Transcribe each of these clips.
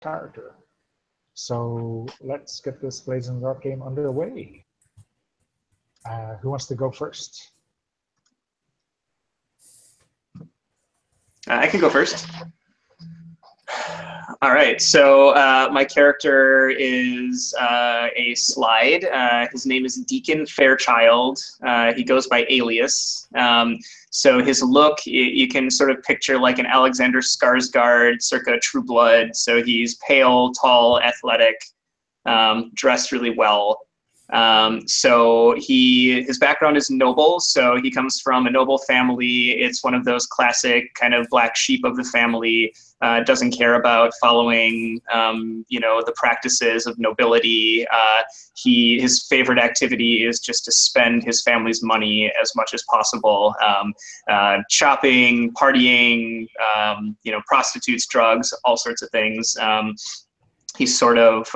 character. So let's get this Blades in the Dark game underway. Who wants to go first? I can go first. All right, so my character is a slide. His name is Deacon Fairchild. He goes by Alias. So his look, you can sort of picture like an Alexander Skarsgård circa True Blood. So he's pale, tall, athletic, dressed really well. So his background is noble. So he comes from a noble family. It's one of those classic kind of black sheep of the family. Doesn't care about following, the practices of nobility. His favorite activity is just to spend his family's money as much as possible. Shopping, partying, prostitutes, drugs, all sorts of things. He's sort of,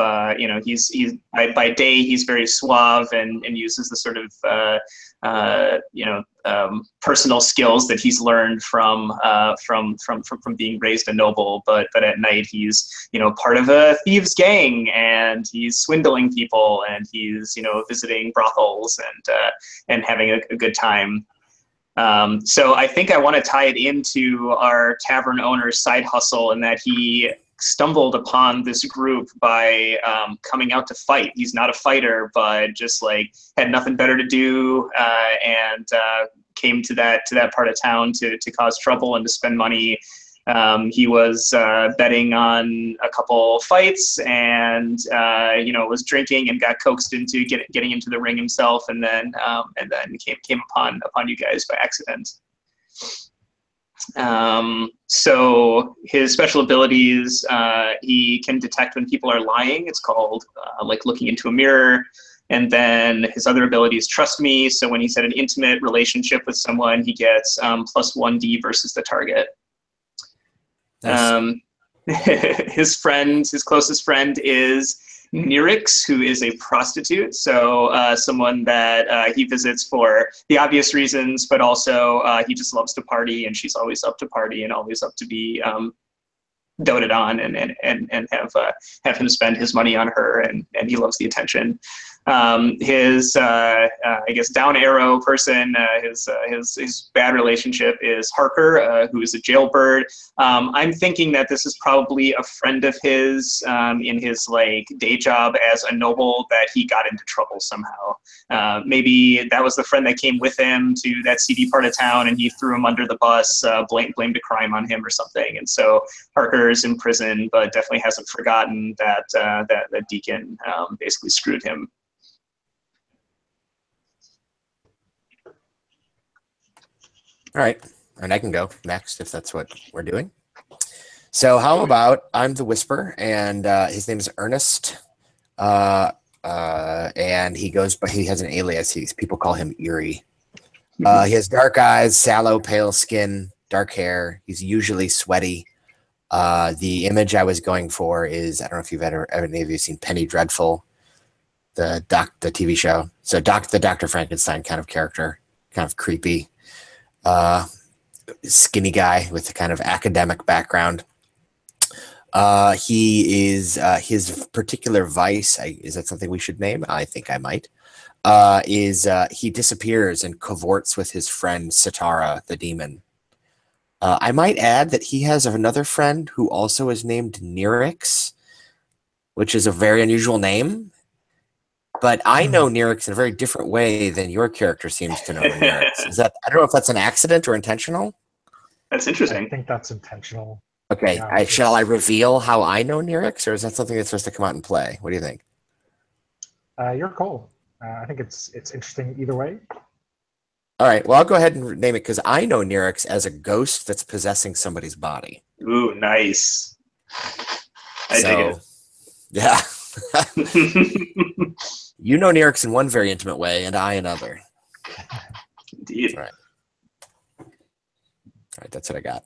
he's by day he's very suave and uses the sort of, personal skills that he's learned from being raised a noble. But at night he's, part of a thieves gang, and he's swindling people, and he's, visiting brothels and having a good time. So I think I want to tie it into our tavern owner's side hustle, in that he stumbled upon this group by coming out to fight. He's not a fighter, but just like had nothing better to do, and came to that part of town to cause trouble and to spend money. He was betting on a couple fights, and was drinking and got coaxed into getting into the ring himself, and then came upon you guys by accident. So his special abilities, he can detect when people are lying. It's called like looking into a mirror. And then his other ability is trust me. So when he's had an intimate relationship with someone, he gets plus 1d versus the target. Nice. His closest friend is Nirix, who is a prostitute, so someone that he visits for the obvious reasons, but also he just loves to party, and she's always up to party and always up to be doted on, and have him spend his money on her, and he loves the attention. His I guess down arrow person, his bad relationship is Harper, who is a jailbird. I'm thinking that this is probably a friend of his in his like day job as a noble, that he got into trouble somehow. Maybe that was the friend that came with him to that seedy part of town, and he threw him under the bus, blamed a crime on him or something. And so Harker is in prison, but definitely hasn't forgotten that that Deacon basically screwed him. All right, and I can go next if that's what we're doing. So how about I'm the Whisper, and his name is Ernest, and he has an alias. People call him Eerie. He has dark eyes, sallow, pale skin, dark hair. He's usually sweaty. The image I was going for is, I don't know if you've ever any of you seen Penny Dreadful, the TV show. So the Dr. Frankenstein kind of character, kind of creepy. Skinny guy with a kind of academic background. He is his particular vice. Is that something we should name? I think I might. He disappears and cavorts with his friend Sitara, the demon. I might add that he has another friend who also is named Nirix, which is a very unusual name. But I know Nirix in a very different way than your character seems to know Nirix. I don't know if that's an accident or intentional. That's interesting. I think that's intentional. Okay, Yeah, shall I reveal how I know Nirix, or is that something that's supposed to come out and play? What do you think? Your call. I think it's interesting either way. All right, well, I'll go ahead and name it, because I know Nirix as a ghost that's possessing somebody's body. Ooh, nice. I dig it. Yeah. You know Nirix in one very intimate way, and I another. Indeed. All right, that's what I got.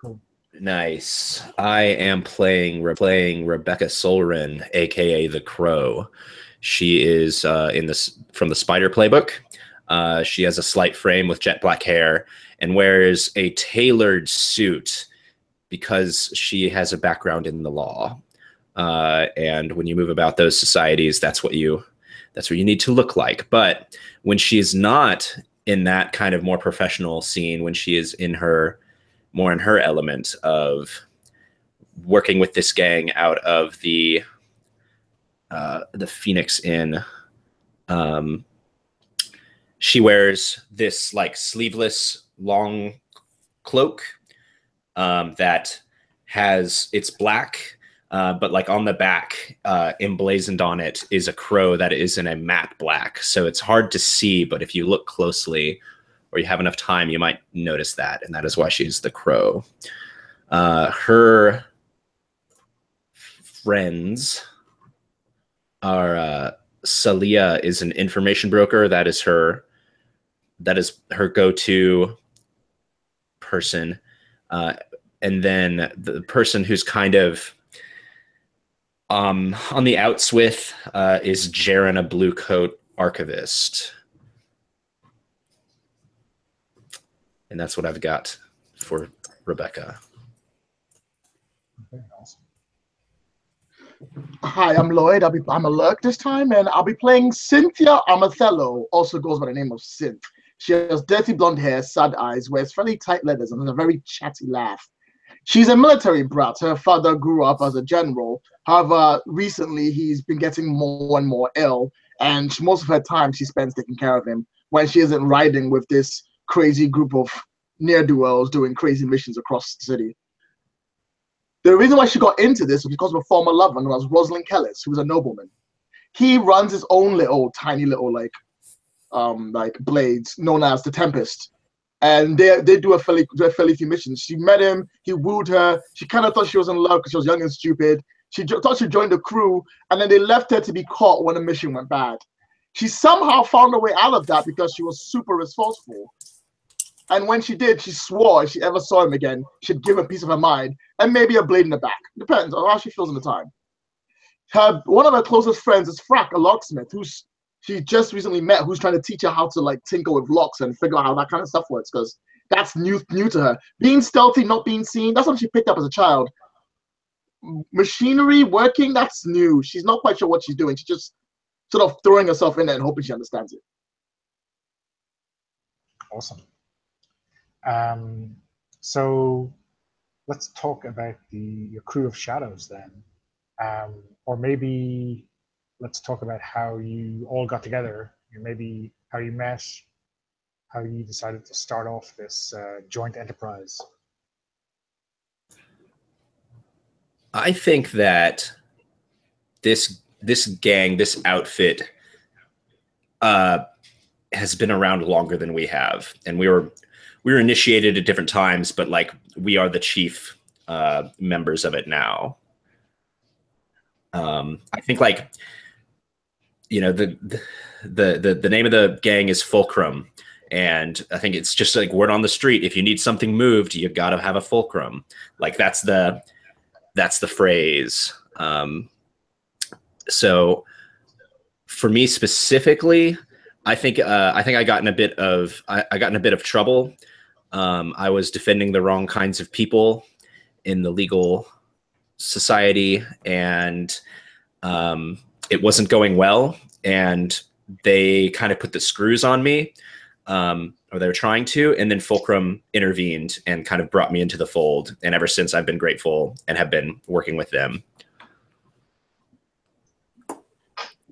Cool. Nice. I am playing Rebecca Solrin, aka the Crow. She is from the Spider Playbook. She has a slight frame with jet black hair and wears a tailored suit because she has a background in the law. And when you move about those societies, that's what you need to look like. But when she's not in that kind of more professional scene, when she is more in her element of working with this gang out of the Phoenix Inn, she wears this like sleeveless long cloak that it's black, but like on the back, emblazoned on it is a crow that is in a matte black. So it's hard to see, but if you look closely or you have enough time, you might notice that. And that is why she's the crow. Her friends are, Salia is an information broker. That is her go-to person. And then the person who's kind of on the outs with is Jaren, a blue coat archivist. And that's what I've got for Rebecca. Okay, awesome. Hi, I'm Lloyd. I'm a lurk this time, and I'll be playing Cynthia Amathello, also goes by the name of Synth. She has dirty blonde hair, sad eyes, wears fairly tight leathers, and has a very chatty laugh. She's a military brat. Her father grew up as a general. However, recently he's been getting more and more ill, and most of her time she spends taking care of him when she isn't riding with this crazy group of ne'er-do-wells doing crazy missions across the city. The reason why she got into this was because of a former lover known as Rosalind Kellis, who was a nobleman. He runs his own tiny little blades known as the Tempest, and they do a fairly few missions. She met him, he wooed her. She kind of thought she was in love because she was young and stupid. She thought she'd join the crew, and then they left her to be caught when the mission went bad. She somehow found a way out of that because she was super resourceful. And when she did, she swore if she ever saw him again, she'd give him a piece of her mind and maybe a blade in the back. Depends on how she feels in the time. One of her closest friends is Frack, a locksmith, who's she just recently met, who's trying to teach her how to tinker with locks and figure out how that kind of stuff works, because that's new to her. Being stealthy, not being seen, that's something she picked up as a child. Machinery working, that's new. She's not quite sure what she's doing. She's just sort of throwing herself in there and hoping she understands it. Awesome. So let's talk about your crew of shadows then, or maybe let's talk about how you all got together, maybe how you met, how you decided to start off this joint enterprise. I think that this gang, this outfit, has been around longer than we have, and we were initiated at different times, but we are the chief members of it now. I think the name of the gang is Fulcrum, and I think it's just word on the street. If you need something moved, you got to have a fulcrum. That's the phrase. So for me specifically, I think I got in a bit of trouble. I was defending the wrong kinds of people in the legal society, and it wasn't going well. And they kind of put the screws on me, or they were trying to. And then Fulcrum intervened and kind of brought me into the fold. And ever since, I've been grateful and have been working with them.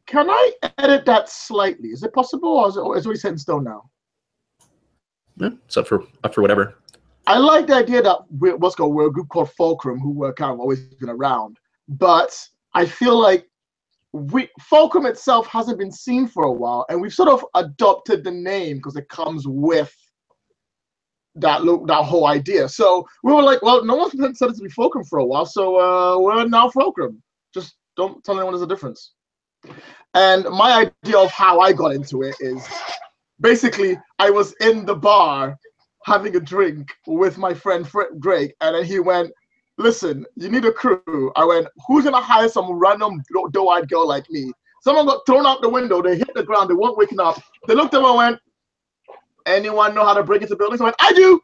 Can I edit that slightly? Is it possible, or is it already set in stone now? Yeah, it's up for whatever. I like the idea that we're a group called Fulcrum, who were kind of always been around, but I feel like Fulcrum itself hasn't been seen for a while, and we've sort of adopted the name because it comes with that whole idea. So we were like, well, no one's been said it to be Fulcrum for a while, so we're now Fulcrum. Just don't tell anyone there's a difference. And my idea of how I got into it is basically I was in the bar having a drink with my friend Drake, and then he went, listen, you need a crew. I went, who's gonna hire some random doe-eyed girl like me? Someone got thrown out the window, they hit the ground, they weren't waking up. They looked at me and went, anyone know how to break into buildings? I went, I do!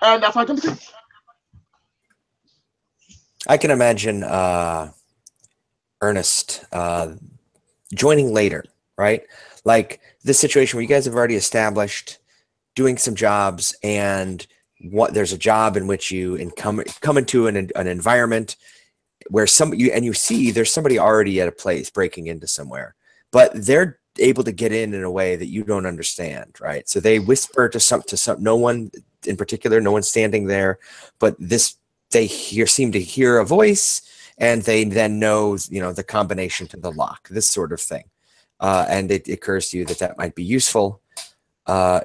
And that's how I came to it. I can imagine Ernest joining later, right? Like this situation where you guys have already established doing some jobs, and there's a job in which you come into an environment where you see there's somebody already at a place breaking into somewhere, but they're able to get in a way that you don't understand, right? So they whisper to some no one in particular, no one's standing there, but they seem to hear a voice, and they then know, the combination to the lock, this sort of thing. And it occurs to you that might be useful. Furthermore,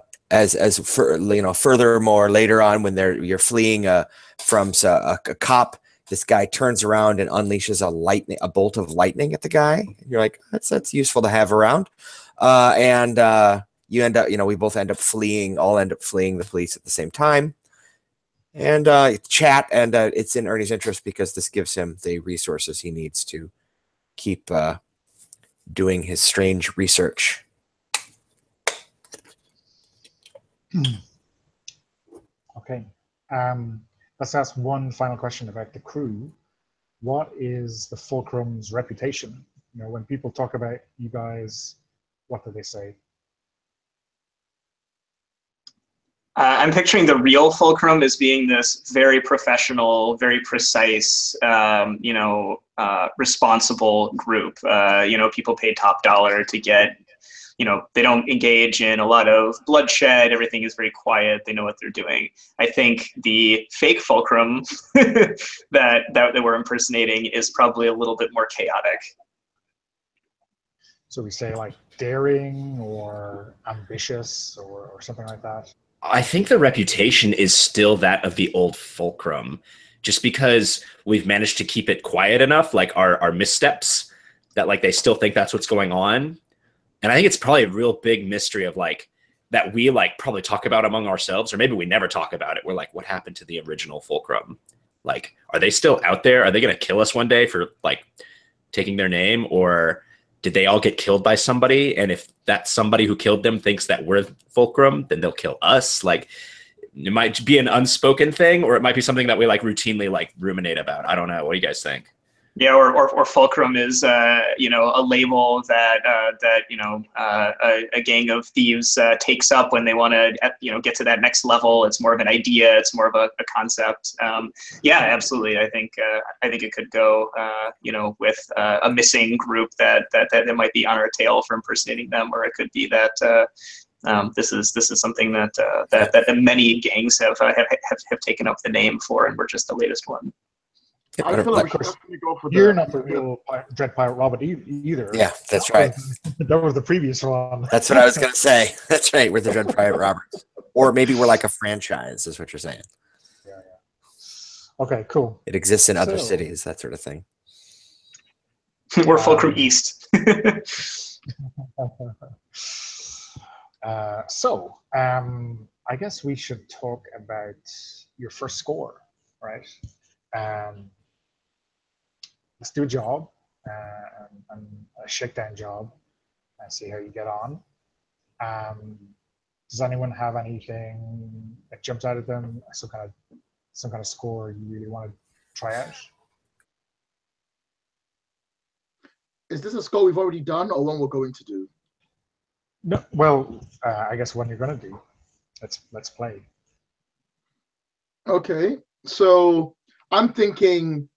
later on when you're fleeing from a cop, this guy turns around and unleashes a bolt of lightning at the guy. And you're like, that's useful to have around. And you end up, we both end up fleeing the police at the same time. And chat, and it's in Ernie's interest because this gives him the resources he needs to keep doing his strange research. Okay. Let's ask one final question about the crew. What is the Fulcrum's reputation? When people talk about you guys, what do they say? I'm picturing the real Fulcrum as being this very professional, very precise, responsible group. People pay top dollar to get, they don't engage in a lot of bloodshed. Everything is very quiet. They know what they're doing. I think the fake Fulcrum that we're impersonating is probably a little bit more chaotic. So we say like daring or ambitious or something like that. I think the reputation is still that of the old Fulcrum, just because we've managed to keep it quiet enough, like our missteps, that like they still think that's what's going on. And I think it's probably a real big mystery of like that we like probably talk about among ourselves, or maybe we never talk about it. We're like, what happened to the original Fulcrum? Like, are they still out there? Are they going to kill us one day for like taking their name? Or did they all get killed by somebody? And if that somebody who killed them thinks that we're Fulcrum, then they'll kill us. Like, it might be an unspoken thing, or it might be something that we like routinely like ruminate about. I don't know. What do you guys think? Yeah, or Fulcrum is a label that a gang of thieves takes up when they want to get to that next level. It's more of an idea. It's more of a concept. Yeah, absolutely. I think it could go with a missing group that might be on our tail for impersonating them, or it could be that. This is something that many gangs have taken up the name for, and we're just the latest one. I feel like we should definitely go for You're not the real Dread Pirate Robert either. Yeah, that's right. That was the previous one. That's what I was going to say. That's right. We're the Dread Pirate Roberts. Or maybe we're like a franchise, is what you're saying. Yeah. Okay, cool. It exists in other cities, that sort of thing. We're Fulcrum East. I guess we should talk about your first score, right? Let's do a job, and a shakedown job, and see how you get on. Does anyone have anything that jumps out at them? Some kind of score you really want to try out? Is this a score we've already done, or one we're going to do? No. Well, I guess one you're going to do. Let's play. Okay, so I'm thinking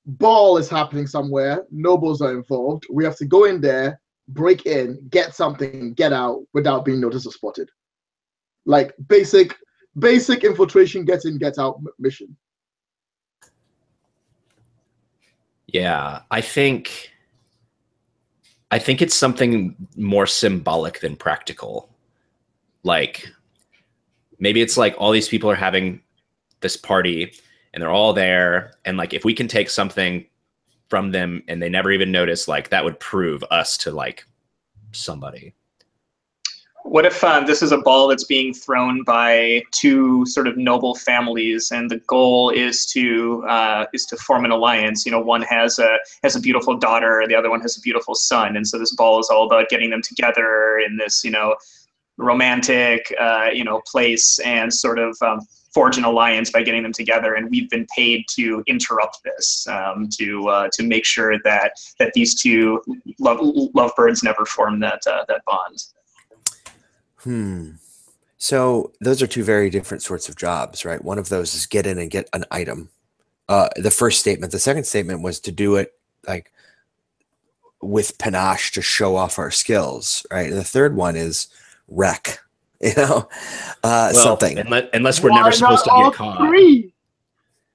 ball is happening somewhere. Nobles are involved. We have to go in there, break in, get something, get out without being noticed or spotted. Like basic infiltration, get in, get out mission. Yeah, I think it's something more symbolic than practical. Like maybe it's like all these people are having this party and they're all there, and like if we can take something from them and they never even notice, like that would prove us to like somebody. What if this is a ball that's being thrown by two sort of noble families, and the goal is to form an alliance? One has a beautiful daughter, the other one has a beautiful son, and so this ball is all about getting them together in this romantic place, and sort of forge an alliance by getting them together, and we've been paid to interrupt this, to make sure that these two lovebirds never form that bond. So those are two very different sorts of jobs, right? One of those is get in and get an item. The first statement. The second statement was to do it like with panache to show off our skills, right? And the third one is wreck, something. Unless we're never supposed to get caught. Three.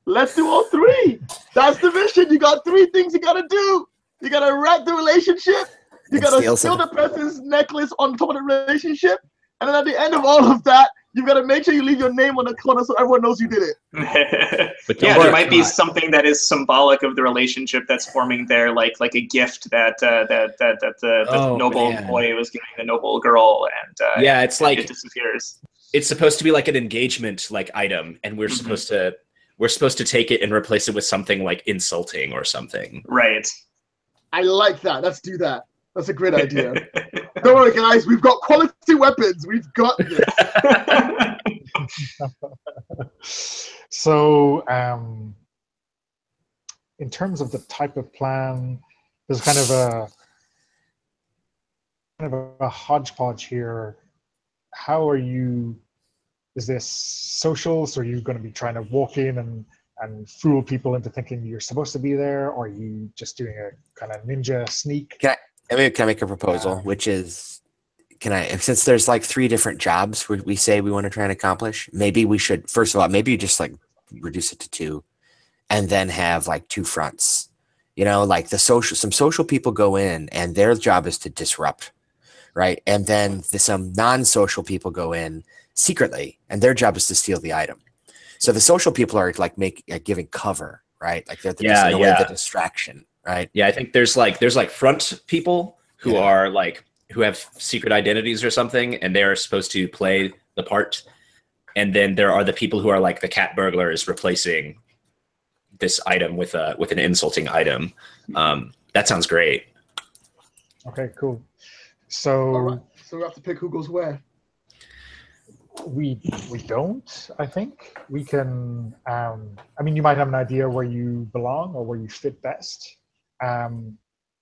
Let's do all three. That's the mission. You got three things you gotta do. You gotta wreck the relationship. You gotta steal the person's necklace on top of the relationship. And then at the end of all of that, you've got to make sure you leave your name on the corner so everyone knows you did it. But yeah, there might be something that is symbolic of the relationship that's forming there, like a gift that the noble boy was giving the noble girl, and it's like it disappears. It's supposed to be like an engagement like item, and we're supposed to take it and replace it with something like insulting or something. Right. I like that. Let's do that. That's a great idea. Don't worry, guys. We've got quality weapons. We've got this. So, in terms of the type of plan, there's kind of a hodgepodge here. How are you? Is this social? So, are you going to be trying to walk in and fool people into thinking you're supposed to be there, or are you just doing a kind of ninja sneak? Can I make a proposal, which is, since there's like 3 different jobs we say we want to try and accomplish, maybe we should, first of all, maybe just like reduce it to 2 and then have like 2 fronts, like some social people go in and their job is to disrupt, right? And then some non-social people go in secretly and their job is to steal the item. So the social people are like giving cover, right? Like they're the distraction. Right. Yeah, I think there's like front people who are like who have secret identities or something, and they're supposed to play the part. And then there are the people who are like the cat burglars replacing this item with an insulting item. That sounds great. Okay, cool. So, right. So we have to pick who goes where. We don't. I think we can. I mean, you might have an idea where you belong or where you fit best.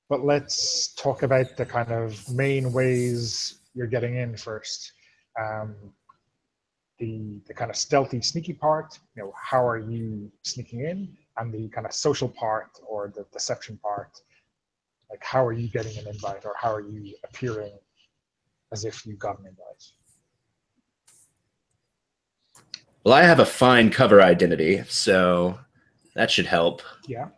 But let's talk about the kind of main ways you're getting in first. The kind of stealthy, sneaky part, how are you sneaking in? And the kind of social part or the deception part, like how are you getting an invite or how are you appearing as if you got an invite? Well, I have a fine cover identity, so that should help. Yeah.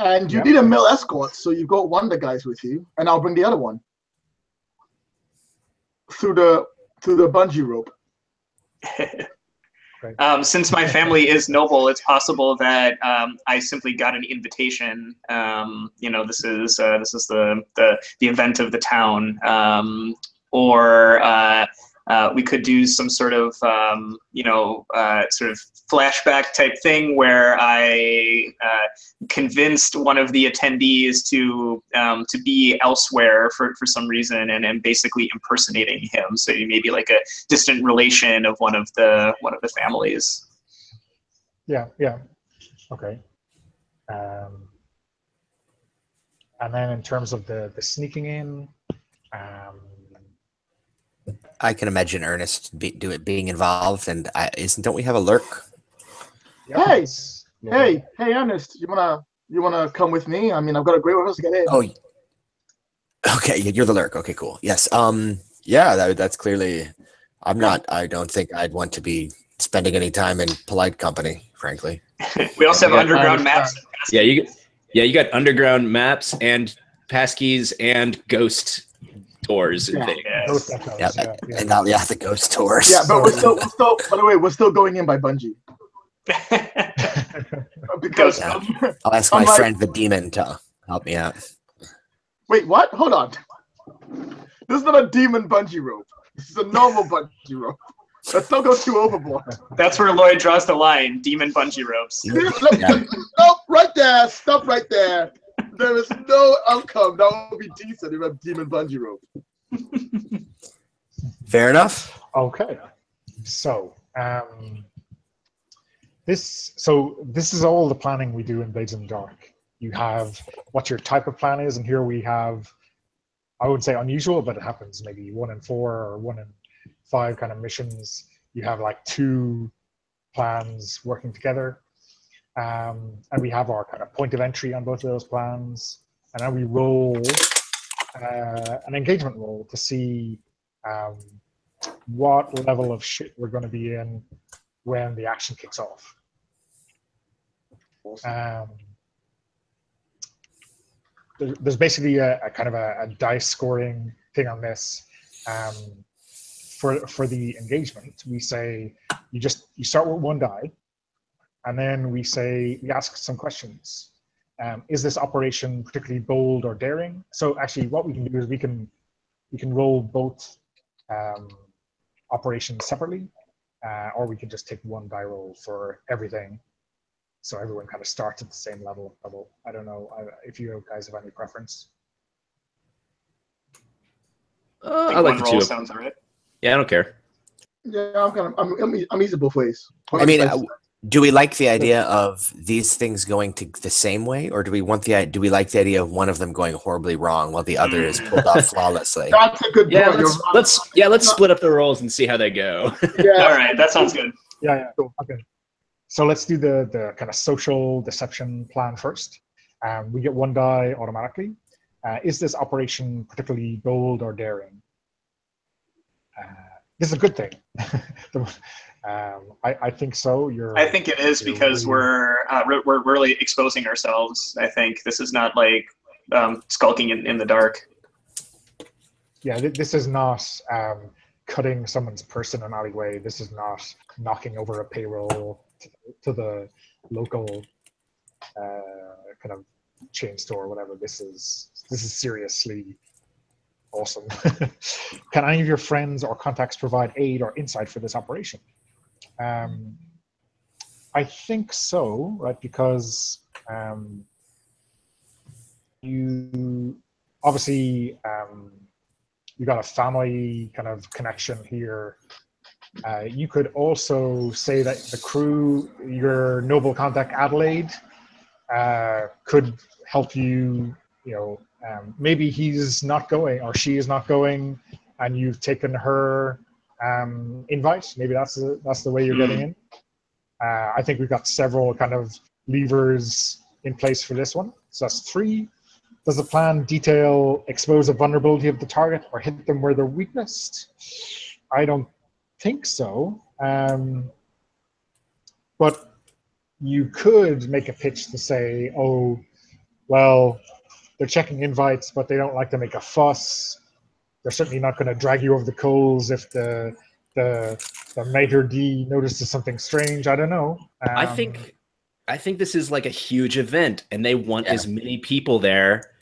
And you need a male escort, so you've got one of the guys with you, and I'll bring the other one through the bungee rope. Since my family is noble, it's possible that I simply got an invitation. This is the event of the town, or we could do some sort of sort of flashback type thing where I convinced one of the attendees to be elsewhere for some reason and basically impersonating him. So you may be like a distant relation of one of the families. Yeah. Okay. And then in terms of the sneaking in, I can imagine Ernest being involved, and don't we have a lurk? Yeah. Hey, Ernest, you wanna come with me? I mean, I've got a great way to get in. Oh, okay, you're the lurk. Okay, cool. Yes. Yeah, that's clearly. I don't think I'd want to be spending any time in polite company, frankly. We also have underground maps. Yeah, you got underground maps and passkeys and ghost tours and things. And now, the ghost tours. Yeah, but we're still. By the way, we're still going in by bungee. Because I'll ask my friend the demon to help me out. Wait, what? Hold on. This is not a demon bungee rope. This is a normal bungee rope. Let's not go too overboard. That's where Lloyd draws the line. Demon bungee ropes. Stop right there. Stop right there. There is no outcome that would be decent if a demon bungee rope. Fair enough. Okay. So, this is all the planning we do in Blades in the Dark. You have what your type of plan is, and here we have, I would say unusual, but it happens maybe 1 in 4 or 1 in 5 kind of missions. You have like 2 plans working together, and we have our kind of point of entry on both of those plans, and then we roll an engagement roll to see what level of shit we're going to be in when the action kicks off. There's basically a kind of a dice scoring thing on this. For the engagement, we say you start with 1 die, and then we ask some questions. Is this operation particularly bold or daring? So actually, what we can do is we can roll both operations separately, or we can just take 1 die roll for everything. So everyone kind of starts at the same level of trouble. I don't know if you guys have any preference. I like one it roll too. sounds all right. Yeah, I don't care. Yeah, I'm easy both ways. I mean, do we like the idea of these things going to the same way, or do we like the idea of one of them going horribly wrong while the other is pulled off flawlessly? That's a good Yeah, point. let's split up the roles and see how they go. Yeah. All right, that sounds good. Yeah, cool. Okay. So let's do the kind of social deception plan first. We get 1 die automatically. Is this operation particularly bold or daring? This is a good thing. I think so. I think it is because we're really exposing ourselves. I think this is not like skulking in the dark. Yeah, this is not cutting someone's purse in an alleyway. This is not knocking over a payroll to the local kind of chain store or whatever. This is seriously awesome. Can any of your friends or contacts provide aid or insight for this operation? I think so, right? Because you obviously you got a family kind of connection here. You could also say that the crew, your noble contact Adelaide, could help you. You know, maybe he's not going or she is not going, and you've taken her invite. Maybe that's the way you're getting in. I think we've got several kind of levers in place for this one. So that's 3. Does the plan detail expose a vulnerability of the target or hit them where they're weakest? I don't think so. But you could make a pitch to say, oh, well, they're checking invites, but they don't like to make a fuss. They're certainly not going to drag you over the coals if the maitre d' notices something strange. I don't know. I think this is like a huge event, and they want as many people there,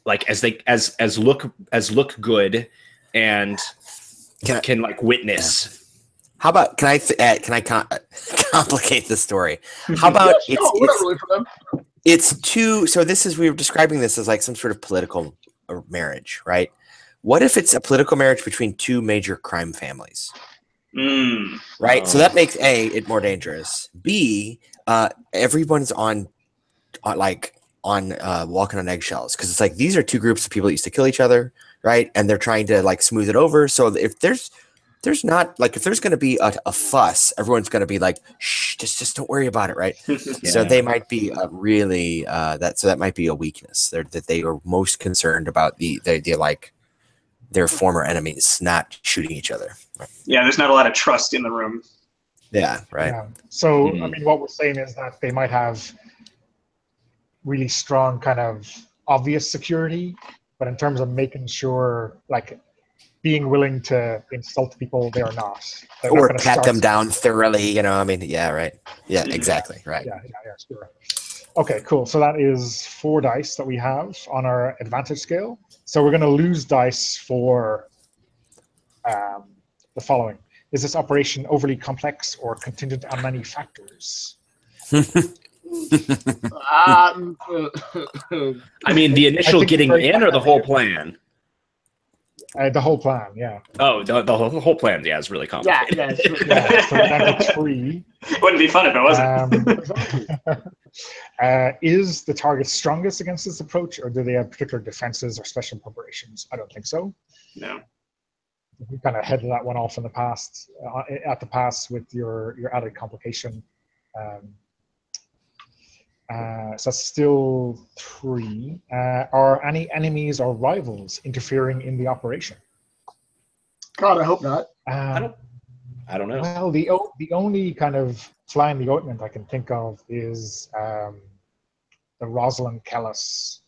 like as look good, and can like witness. Yeah. How about can I complicate the story? How about it's 2? So we were describing this as like some sort of political marriage, right? What if it's a political marriage between 2 major crime families? Right. So that makes it more dangerous. B, everyone's on walking on eggshells, because it's like these are 2 groups of people that used to kill each other, right? And they're trying to like smooth it over. So if there's not like if there's going to be a fuss, everyone's going to be like, shh, just don't worry about it, right? Yeah. So they might be really that might be a weakness. That they are most concerned about the idea like their former enemies not shooting each other. Right? Yeah, there's not a lot of trust in the room. Yeah, right. Yeah. So I mean, what we're saying is that they might have really strong kind of obvious security, but in terms of making sure like being willing to insult people, they are not. They're or not pat them down thoroughly, you know. I mean, yeah, right. Yeah, exactly, right. Yeah, sure. Okay, cool. So that is 4 dice that we have on our advantage scale. So we're going to lose dice for the following. Is this operation overly complex or contingent on many factors? I mean, the initial getting in or the whole plan? The whole plan, yeah. Oh, the whole plan, yeah, is really Yeah, complicated. yeah, sure. Yeah, so we're down to 3. Wouldn't be fun if it wasn't. Is the target strongest against this approach, or do they have particular defenses or special preparations? I don't think so. No. We kind of headed that one off in the past, at the pass with your added complication. So that's still 3. Are any enemies or rivals interfering in the operation? God, I hope not. I don't know. Well, the only kind of fly in the ointment I can think of is the Rosalind Kellis.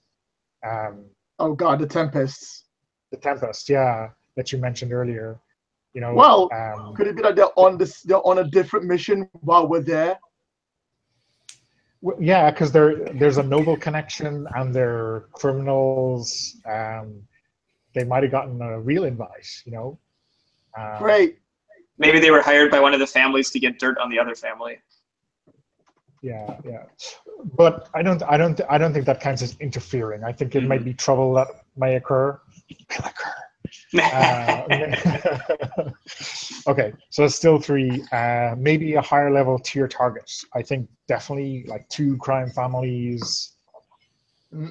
Oh God, the Tempests. The Tempest, yeah, that you mentioned earlier. You know, Well, could it be that they're on a different mission while we're there? yeah, because there's a noble connection and they're criminals. They might have gotten a real invite, you know. Great. Maybe they were hired by one of the families to get dirt on the other family. Yeah, yeah, but I don't think that counts as interfering. I think it might be trouble that may occur. Okay, so it's still 3. Maybe a higher level tier target. I think definitely like 2 crime families.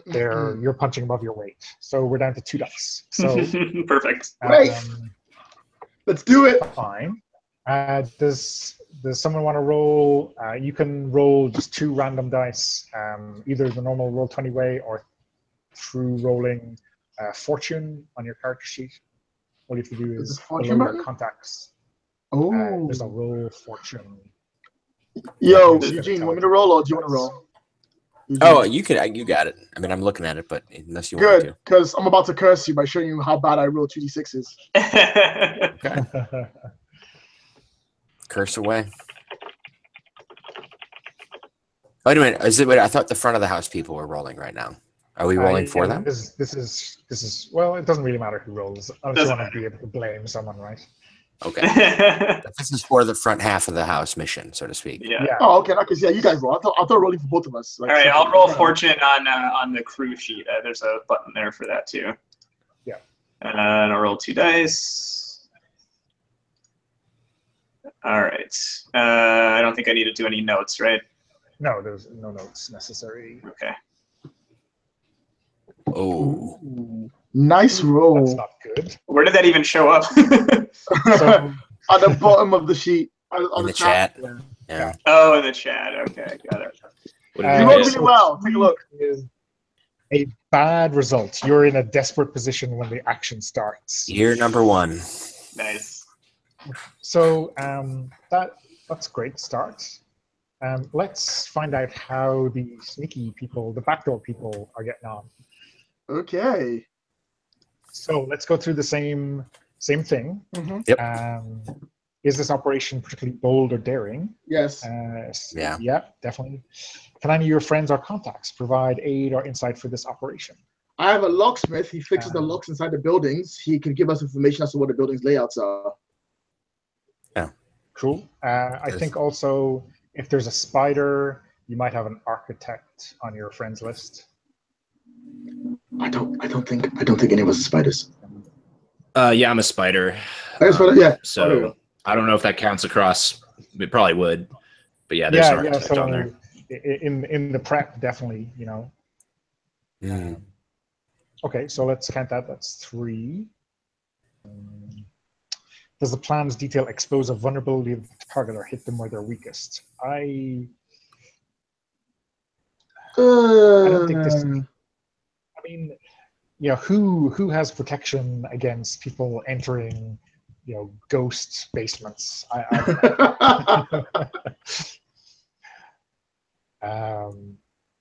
You're punching above your weight. So we're down to 2 dice. So Perfect. Great. Let's do it. Fine. Does someone want to roll? You can roll just 2 random dice, either the normal Roll20 way or through rolling fortune on your character sheet. All you have to do is below your contacts. Oh. There's a roll fortune. Yo, Eugene, want me to roll or do you want to roll? Eugene. Oh, you got it. I mean, I'm looking at it, but unless you want me Good, because I'm about to curse you by showing you how bad I roll 2d6s. to. Curse away. Wait a minute. I thought the front of the house people were rolling right now. Are we rolling for them? This is well. It doesn't really matter who rolls. I just want to be able to blame someone, right? Okay. This is for the front half of the house mission, so to speak. Yeah. Oh, okay. Because yeah, you guys roll. I thought rolling for both of us. Like, All right, I'll roll fortune on the crew sheet. There's a button there for that too. Yeah. And I'll roll 2 dice. All right. I don't think I need to do any notes, right? No, there's no notes necessary. Okay. Oh. Ooh, nice roll. That's not good. Where did that even show up? So, At the bottom of the sheet. On In the chat. Yeah. Yeah. Oh, in the chat. Okay, got it. What You did rolled you really get? well. Take a look. Is a bad result. You're in a desperate position when the action starts. Year number 1. Nice. So that's a great start. Let's find out how the sneaky people, the backdoor people, are getting on. Okay. So let's go through the same thing. Mm-hmm. Yep. Is this operation particularly bold or daring? Yes. Yeah. Yeah, definitely. Can any of your friends or contacts provide aid or insight for this operation? I have a locksmith. He fixes the locks inside the buildings. He can give us information as to what the building's layouts are. Yeah. Cool. I think also if there's a spider, you might have an architect on your friends list. I don't think any of us are spiders. Yeah, I'm a spider. Yeah. So I don't know if that counts across. It probably would. But yeah, there's an architect on there. In the prep, definitely, you know. Mm. Okay, so let's count that. That's 3. Does the plan's detail expose a vulnerability of the target or hit them where they're weakest? I don't think this. I mean, you know, who has protection against people entering, you know, ghost basements?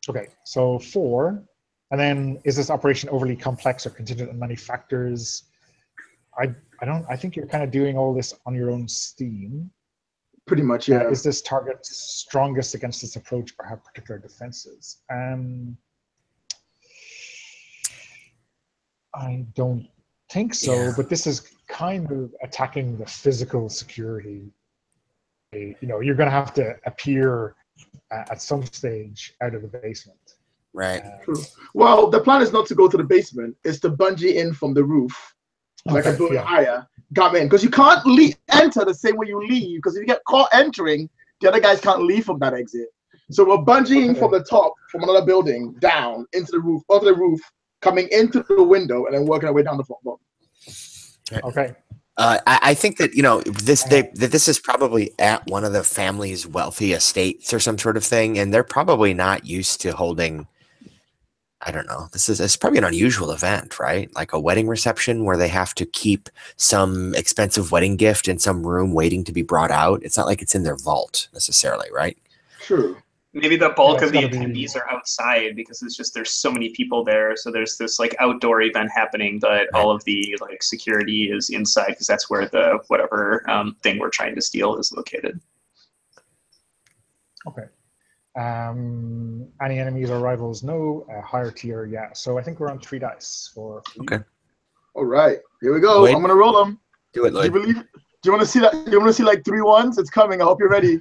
Okay, so 4, and then is this operation overly complex or contingent on many factors? I think you're kind of doing all this on your own steam. Pretty much, yeah. Is this target strongest against this approach or have particular defenses? I don't think so, but this is kind of attacking the physical security. You know, you're going to have to appear at some stage out of the basement. Right. True. Well, the plan is not to go to the basement. It's to bungee in from the roof like a Okay, building yeah. higher, come in. Because you can't enter the same way you leave, because if you get caught entering, the other guys can't leave from that exit. So we're bungeeing from the top, from another building, down into the roof, onto the roof, coming into the window, and then working our way down the bottom. Okay. I think that that this is probably at one of the family's wealthy estates or some sort of thing, and they're probably not used to holding. I don't know. It's probably an unusual event, right? Like a wedding reception where they have to keep some expensive wedding gift in some room waiting to be brought out. It's not like it's in their vault necessarily, right? True. Maybe the bulk Yeah, of the it's gotta be- attendees are outside because there's so many people there. So there's this like outdoor event happening, but all of the like security is inside because that's where the whatever thing we're trying to steal is located. Okay. Any enemies or rivals? No. Higher tier, yeah. So I think we're on 3 dice for you. Okay. All right, here we go. Lloyd? I'm gonna roll them. Do it, Do you Lloyd. believe? Do you want to see that? Do you want to see like 3 1s? It's coming. I hope you're ready.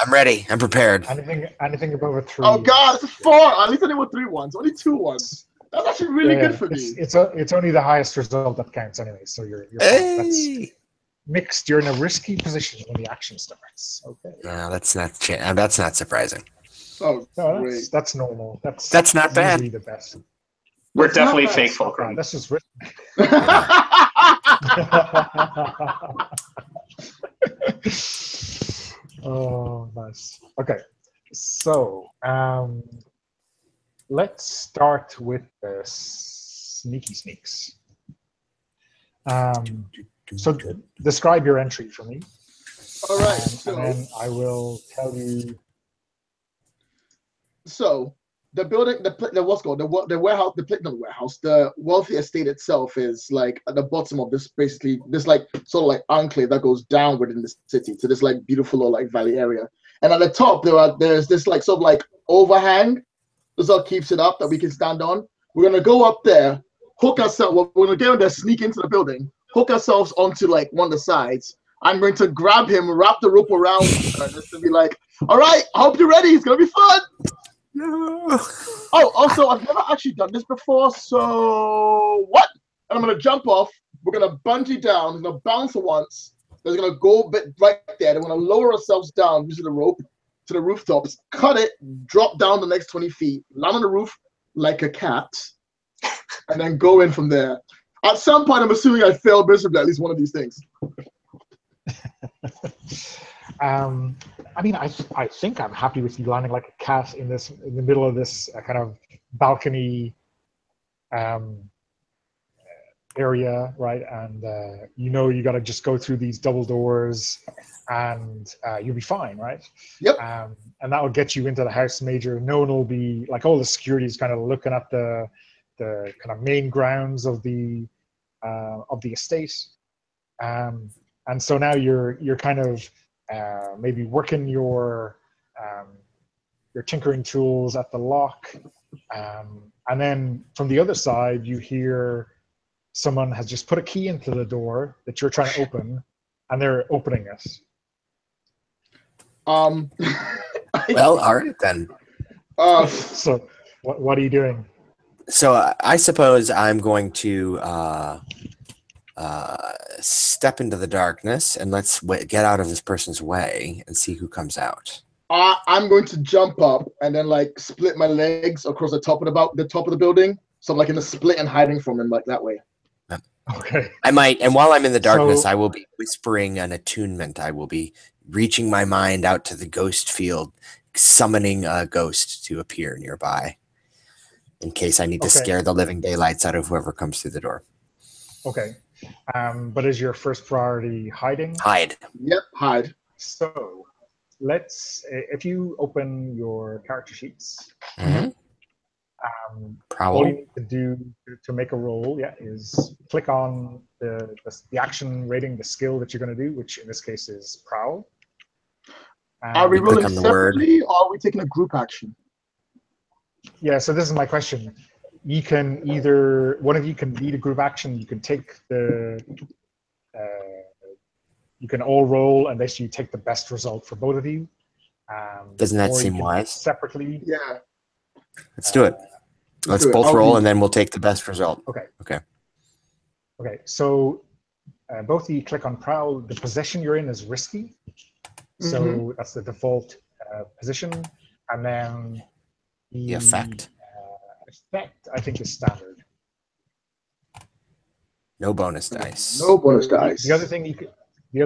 I'm ready. I'm prepared. Anything above a 3. Oh God, it's a 4. At least I did with 3 1s. Only 2 1s. That's actually really good for me. It's only the highest result that counts anyway. So you're fine. That's Hey! mixed. You're in a risky position when the action starts. Okay. No, that's not surprising. Oh, No, great. that's normal. That's not bad. usually the best. We're That's not definitely bad. fake Okay, fulcrum. that's just risky. Oh, nice. Okay, so let's start with the sneaky sneaks. So describe your entry for me, All right. and then I will tell you. So the building, the what's called the warehouse, not the warehouse, the wealthy estate itself is like at the bottom of this, basically this like sort of like enclave that goes down within the city to this like beautiful little like valley area. And at the top there's this like sort of like overhang. This all keeps it up that we can stand on. We're gonna go up there, hook ourselves. We're gonna get in there, sneak into the building, hook ourselves onto like one of the sides. I'm going to grab him, wrap the rope around her, just to be like, all right, I hope you're ready. It's gonna be fun. No. Oh, also, I've never actually done this before, so what? And I'm gonna jump off. We're gonna bungee down. We're gonna bounce once. We're gonna go a bit right there. Then we're gonna lower ourselves down using the rope to the rooftops. Cut it. Drop down the next 20 feet. Land on the roof like a cat, and then go in from there. At some point, I'm assuming I failed miserably at least one of these things. I mean, I think I'm happy with you landing like a cat in the middle of this kind of balcony area, right? And you got to just go through these double doors, and you'll be fine, right? Yep. And that will get you into the house major. No one will be like, all the security is kind of looking at the kind of main grounds of the estate. And so now you're kind of maybe working your tinkering tools at the lock, and then from the other side you hear someone has just put a key into the door that you're trying to open, and they're opening it. Well, all right then. So what are you doing? So I suppose I'm going to step into the darkness and let's get out of this person's way and see who comes out. I'm going to jump up and then like split my legs across the top of the building, so I'm like in a split and hiding from him like that way. Okay. I might, and while I'm in the darkness, So- I will be whispering an attunement. I will be reaching my mind out to the ghost field, summoning a ghost to appear nearby, in case I need to Okay. scare the living daylights out of whoever comes through the door. Okay. But is your first priority hiding? Hide. Yep, hide. So if you open your character sheets, Mhm. all Prowl. you need to do to make a roll, is click on the action rating, the skill that you're going to do, which in this case is prowl. Are we You click rolling on the word. separately, or are we taking a group action? Yeah, so this is my question. You can either, one of you can lead a group action, you can take you can all roll and basically take the best result for both of you. Doesn't that or you seem can do it wise? separately. Yeah. Let's do it. Let's do it. both I'll roll lead. and then we'll take the best result. Okay. Okay. Okay, so both you click on prowl. The position you're in is risky, so that's the default position, and then The effect. Effect I think is standard. No bonus dice. No bonus dice. The other thing you could, the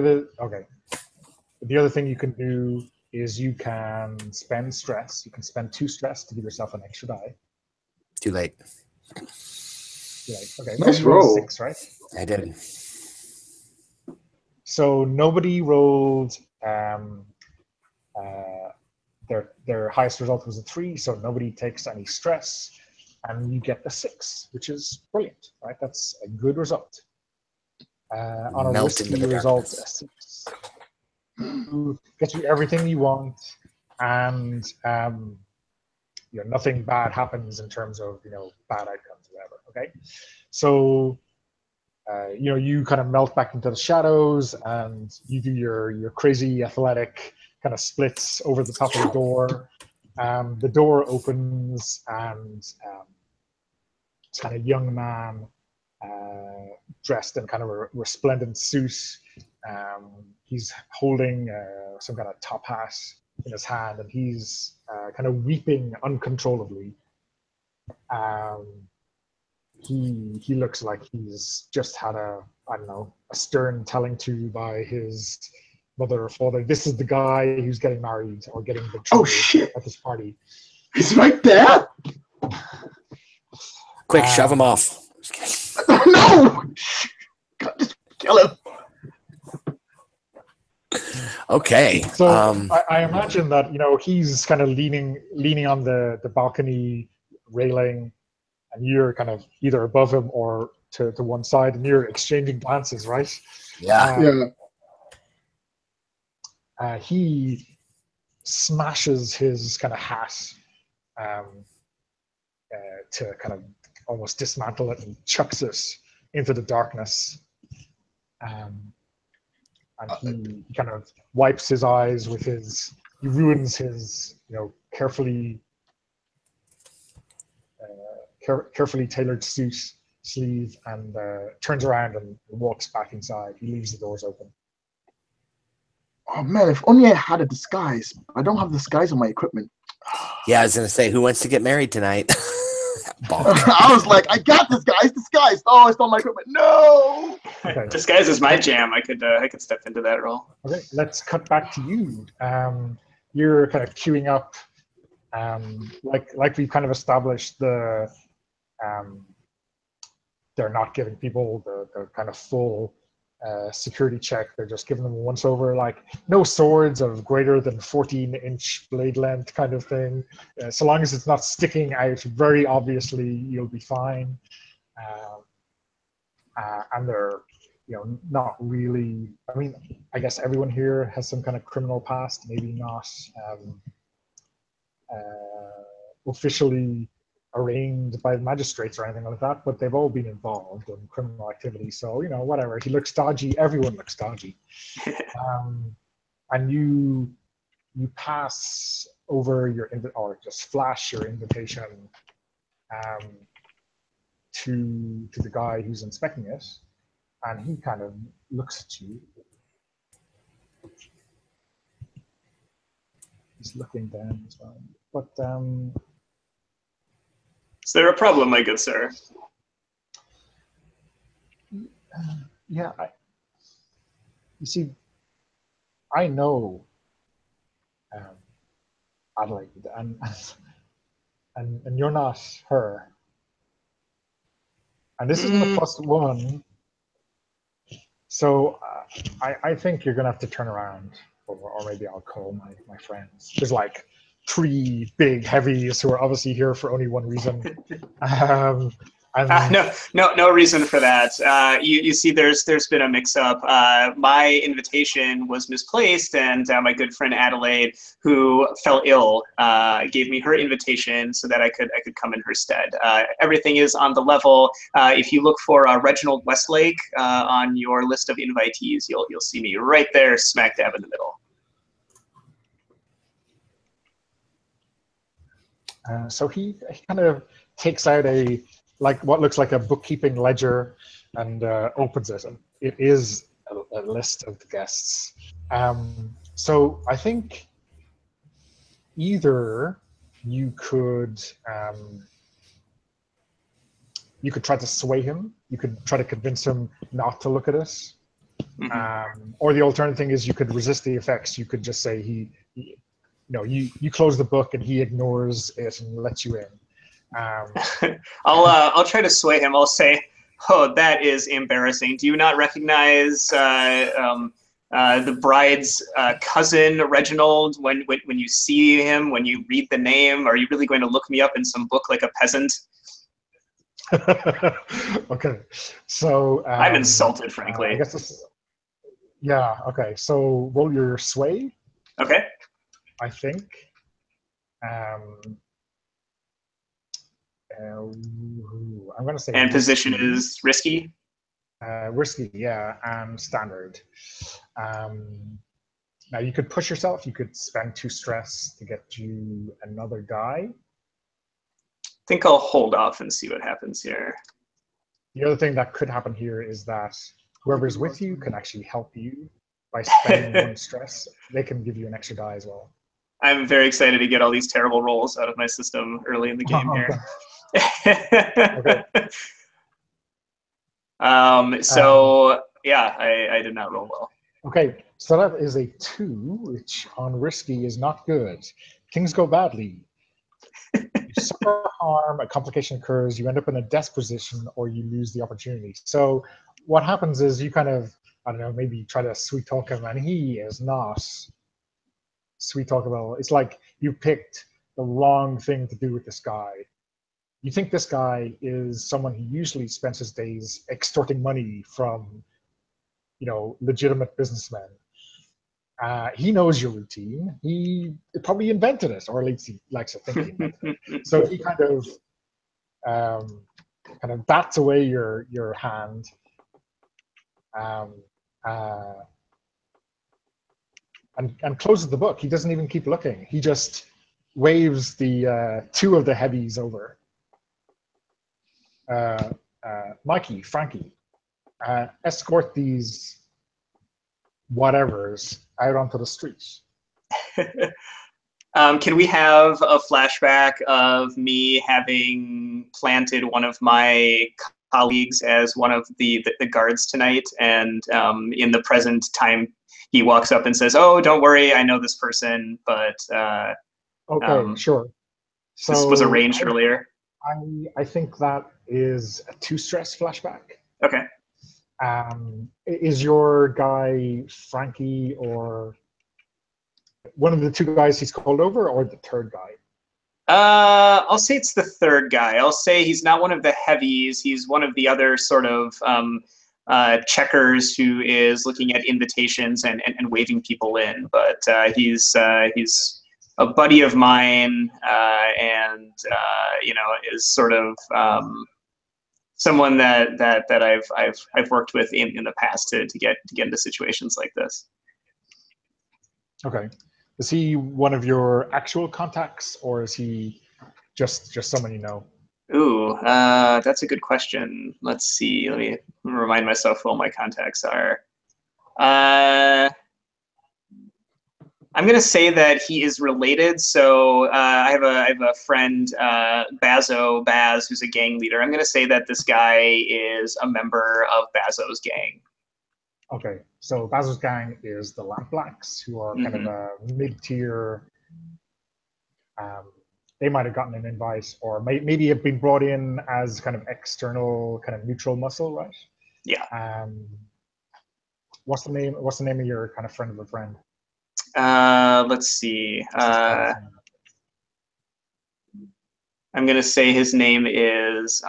other thing you can do is you can spend stress. You can spend 2 stress to give yourself an extra die. Too late. Okay, Nice you rolled roll. 6, right? I did. So nobody rolled. Their highest result was a 3, so nobody takes any stress, and you get the 6, which is brilliant, right? That's a good result. On a Melt into risky the result, darkness. a 6 gets you everything you want, and nothing bad happens in terms of bad outcomes, whatever. Okay, so you kind of melt back into the shadows, and you do your crazy athletic kind of splits over the top of the door. The door opens, and this kind of young man dressed in kind of a resplendent suit. He's holding some kind of top hat in his hand, and he's kind of weeping uncontrollably. He looks like he's just had a stern telling to by his mother or father. This is the guy who's getting married or getting betrothed at this party. He's right there. Quick, shove him off. No! Just kill him. Okay. So I imagine that he's kind of leaning on the balcony railing, and you're kind of either above him or to one side, and you're exchanging glances, right? Yeah. He smashes his kind of hat to kind of almost dismantle it, and chucks it into the darkness. And he kind of wipes his eyes with he ruins his carefully tailored suit sleeve, and turns around and walks back inside. He leaves the doors open. Oh man, if only I had a disguise. I don't have disguise on my equipment. Yeah, I was gonna say, who wants to get married tonight? I was like, I got disguise. Oh, I stole my equipment. No. Okay. Disguise is my jam. I could step into that role. Okay, let's cut back to you. You're kind of queuing up, like we've kind of established they're not giving people the kind of full security check. They're just giving them a once over, like no swords of greater than 14-inch blade length kind of thing. So long as it's not sticking out very obviously, you'll be fine. And they're not really, I mean, I guess everyone here has some kind of criminal past, maybe not officially arraigned by magistrates or anything like that, but they've all been involved in criminal activity. So, whatever. He looks dodgy. Everyone looks dodgy. And you pass over or just flash your invitation to the guy who's inspecting it, and he kind of looks at you. He's looking down as well. But is there a problem, my good sir? Yeah, you see, I know Adelaide, and you're not her. And this isn't a +1, so I think you're gonna have to turn around, or maybe I'll call my friends. There's like 3 big heavies who are obviously here for only one reason. No reason for that. You see, there's been a mix-up. My invitation was misplaced, and my good friend Adelaide, who fell ill, gave me her invitation so that I could come in her stead. Everything is on the level. If you look for Reginald Westlake on your list of invitees, you'll see me right there, smack dab in the middle. So he kind of takes out what looks like a bookkeeping ledger, and opens it. And it is a list of the guests. So I think either you could try to sway him. You could try to convince him not to look at us. Or the alternative thing is you could resist the effects. You could just say you close the book and he ignores it and lets you in. I'll try to sway him. I'll say, "Oh, that is embarrassing. Do you not recognize the bride's cousin, Reginald? When you see him, when you read the name, are you really going to look me up in some book like a peasant?" Okay, so I'm insulted, frankly. I guess yeah. Okay, so roll your sway. Okay. I think. I'm going to say. And position is risky. Risky, yeah, and standard. Now you could push yourself. You could spend 2 stress to get you another die. I think I'll hold off and see what happens here. The other thing that could happen here is that whoever's with you can actually help you by spending 1 stress. They can give you an extra die as well. I'm very excited to get all these terrible rolls out of my system early in the game here. Okay. Yeah, I did not roll well. Okay, so that is a 2, which on risky is not good. Things go badly. You suffer harm, a complication occurs, you end up in a desk position, or you lose the opportunity. So what happens is you kind of, I don't know, maybe try to sweet talk him, and he is not sweet talkable. It's like you picked the wrong thing to do with this guy. You think this guy is someone who usually spends his days extorting money from, legitimate businessmen. He knows your routine. He probably invented it, or at least he likes to think he invented it. So he kind of bats away your hand, and closes the book. He doesn't even keep looking. He just waves the 2 of the heavies over. Mikey, Frankie, escort these whatevers out onto the streets. Can we have a flashback of me having planted one of my colleagues as one of the guards tonight, and in the present time he walks up and says, "Oh, don't worry, I know this person," but okay, sure. So this was arranged earlier. I think that is a 2 stress flashback. Okay. Is your guy Frankie, or one of the 2 guys he's called over, or the 3rd guy? I'll say it's the 3rd guy. I'll say he's not one of the heavies. He's one of the other sort of checkers who is looking at invitations and waving people in. But he's a buddy of mine, and is sort of someone that I've worked with in the past to get into situations like this. Okay. Is he one of your actual contacts, or is he just someone you know? Ooh, that's a good question. Let's see. Let me remind myself who all my contacts are. I'm gonna say that he is related. So I have a friend, Baz, who's a gang leader. I'm gonna say that this guy is a member of Bazo's gang. Okay, so Bazo's gang is the Lamp Blacks, who are kind of a mid-tier. They might have gotten an invite, or maybe have been brought in as kind of external, kind of neutral muscle, right? Yeah. What's the name of your kind of friend of a friend? Let's see. I'm gonna say his name is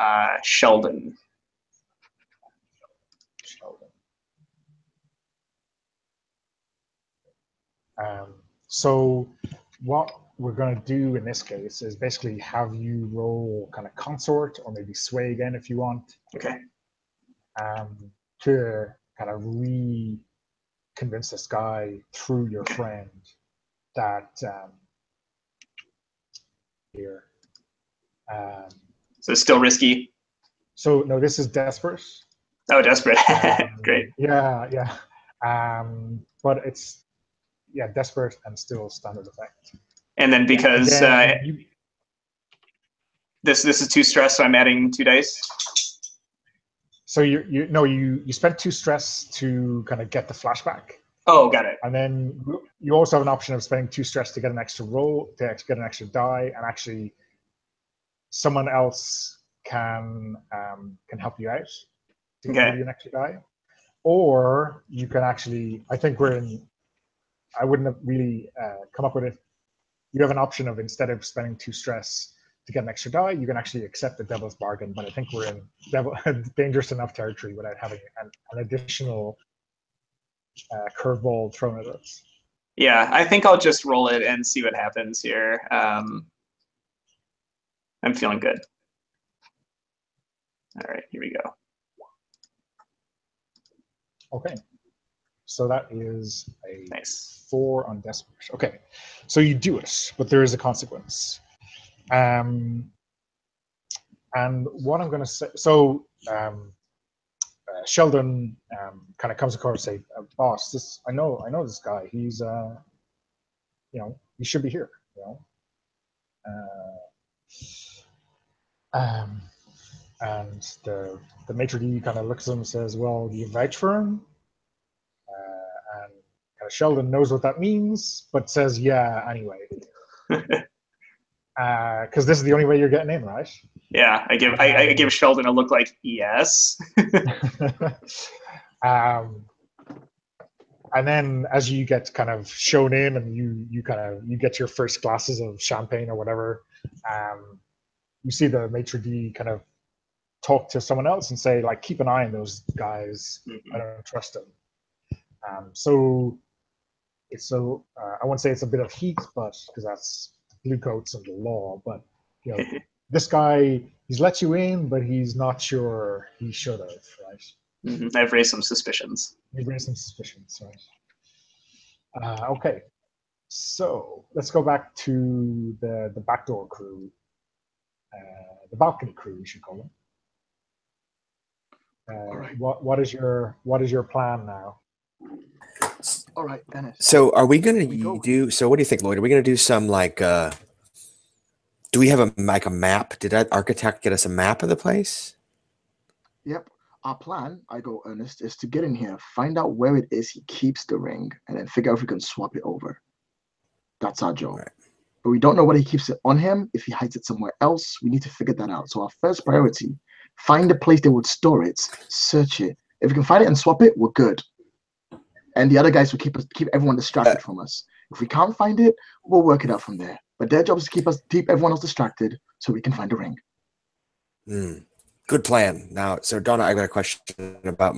Sheldon. So what we're going to do in this case is basically have you roll kind of consort, or maybe sway again if you want. Okay. To kind of convince this guy through your friend that here. So it's still risky. So no, this is desperate. Oh, desperate. Great. Yeah. But it's desperate and still standard effect. And then because Again, this is 2 stress, so I'm adding 2 dice. so you spent 2 stress to kind of get the flashback. Oh, got it. And then you also have an option of spending 2 stress to get an extra roll, to get an extra die, and actually someone else can help you out to give you an extra die. Or you can actually, I wouldn't have really come up with it. You have an option of, instead of spending 2 stress to get an extra die, you can actually accept the devil's bargain. But I think we're in dangerous enough territory without having an additional curveball thrown at us. Yeah, I think I'll just roll it and see what happens here. I'm feeling good. All right, here we go. Okay, so that is a Nice. 4 on desperate. Okay, so you do it, but there is a consequence. And what I'm going to say, so Sheldon kind of comes across and say, "Boss, I know this guy. He's he should be here. And the maitre d' kind of looks at him and says, "Well, do you vouch for him?" And kind of Sheldon knows what that means, but says, "Yeah, anyway." Because this is the only way you're getting in, right? Yeah, I give Sheldon a look like yes. And then as you get kind of shown in, and you get your first glasses of champagne or whatever, you see the maitre d' kind of talk to someone else and say, like, keep an eye on those guys. I don't trust them. So I won't say it's a bit of heat, but because that's blue coats and the law, but this guy, he's let you in, but he's not sure he should have, right? I've raised some suspicions. You've raised some suspicions, right? Okay, so let's go back to the backdoor crew, the balcony crew, we should call them. All right. What is your plan now? All right, Dennis. So are we going to do, so what do you think, Lloyd? Are we going to do some like, do we have a map? Did that architect get us a map of the place? Yep. Our plan, Ernest, is to get in here, find out where it is he keeps the ring, and then figure out if we can swap it over. That's our job. Right. But we don't know whether he keeps it on him, if he hides it somewhere else. We need to figure that out. So our first priority, find a place they would store it, search it. If we can find it and swap it, we're good. And the other guys will keep everyone distracted from us. If we can't find it, we'll work it out from there. But their job is to keep everyone else distracted so we can find a ring. Good plan. Now, so Donna, I got a question about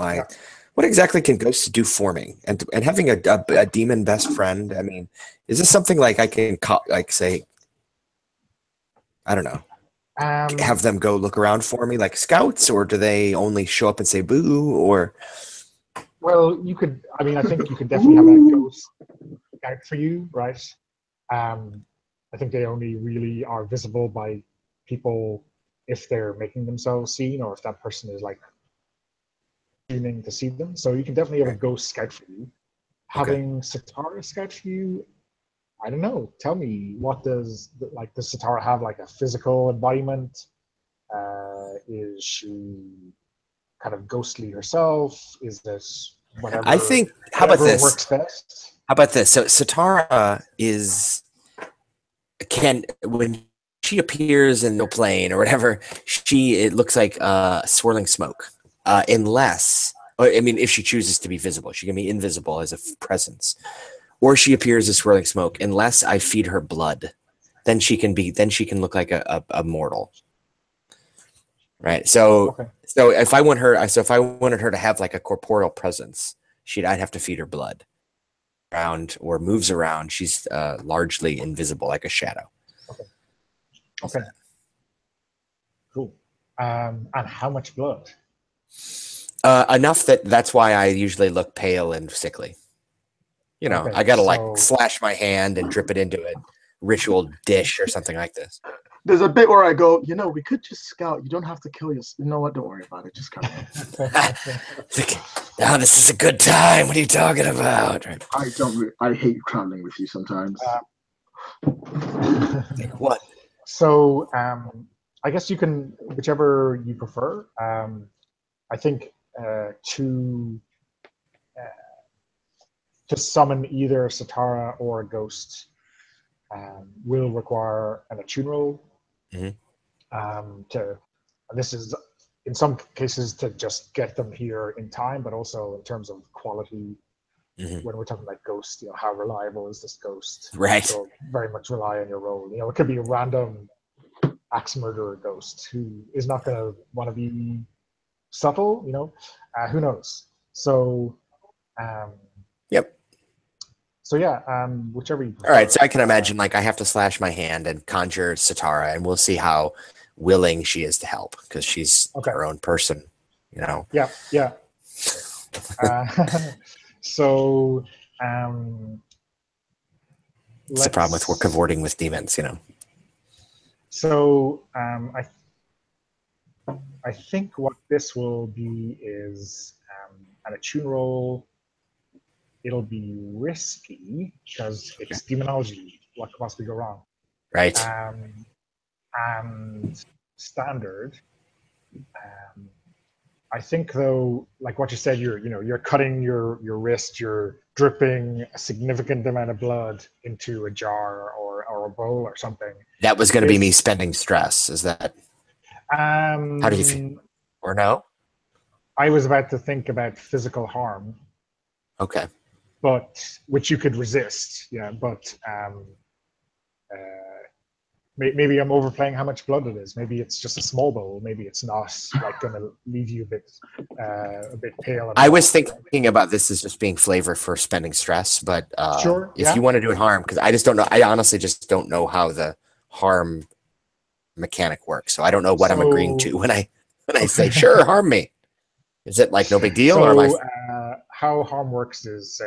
what exactly can ghosts do for me? And having a demon best friend, I mean, is this something like I can say, I don't know, have them go look around for me like scouts, or do they only show up and say boo, or? Well, you could, I mean, I think you could definitely have a ghost scout for you, right? I think they only really are visible by people if they're making themselves seen, or if that person is like tuning to see them. So you can definitely have a ghost scout for you. Having Sitara scout for you, I don't know. Tell me, does Sitara have like a physical embodiment? Is she kind of ghostly herself? Is this whatever? I think. How about this? Works best? How about this? So Sitara when she appears in the plane or whatever, it looks like swirling smoke. Unless, I mean, if she chooses to be visible, she can be invisible as a presence, or she appears as swirling smoke. Unless I feed her blood, then she can look like a mortal. Right. So if I wanted her to have like a corporeal presence, I'd have to feed her blood. Around or moves around, she's largely invisible, like a shadow. Okay. Cool. And how much blood? Enough that's why I usually look pale and sickly. I gotta like slash my hand and drip it into a ritual dish or something like this. There's a bit where I go, we could just scout. You don't have to kill your. You know what? Don't worry about it. Just come on. Now this is a good time. What are you talking about? I don't. I hate traveling with you sometimes. What? So I guess you can, whichever you prefer. I think to summon either Satara or a ghost will require an attune roll. This is in some cases to just get them here in time, but also in terms of quality. When we're talking about ghosts, how reliable is this ghost? Right. So very much rely on your roll. It could be a random axe murderer ghost who is not going to want to be subtle. Who knows? So. Yep. So yeah, whichever you prefer. All right, so I can imagine I have to slash my hand and conjure Satara, and we'll see how willing she is to help because she's her own person, Yeah. So it's the problem with we're cavorting with demons, So I think what this will be is an attune roll. It'll be risky because it's demonology. What could possibly go wrong? Right. And standard. I think though, like what you said, you're cutting your wrist, you're dripping a significant amount of blood into a jar or a bowl or something. That was going to be me spending stress. Is that? How do you feel? Or no? I was about to think about physical harm. Okay. But which you could resist, but maybe I'm overplaying how much blood it is. Maybe it's just a small bowl. Maybe it's not going to leave you a bit pale. I was thinking about this as just being flavor for spending stress, but if you want to do it harm, because I just don't know. I honestly just don't know how the harm mechanic works. So I don't know what I'm agreeing to when I say sure, harm me. Is it no big deal? So, or how harm works is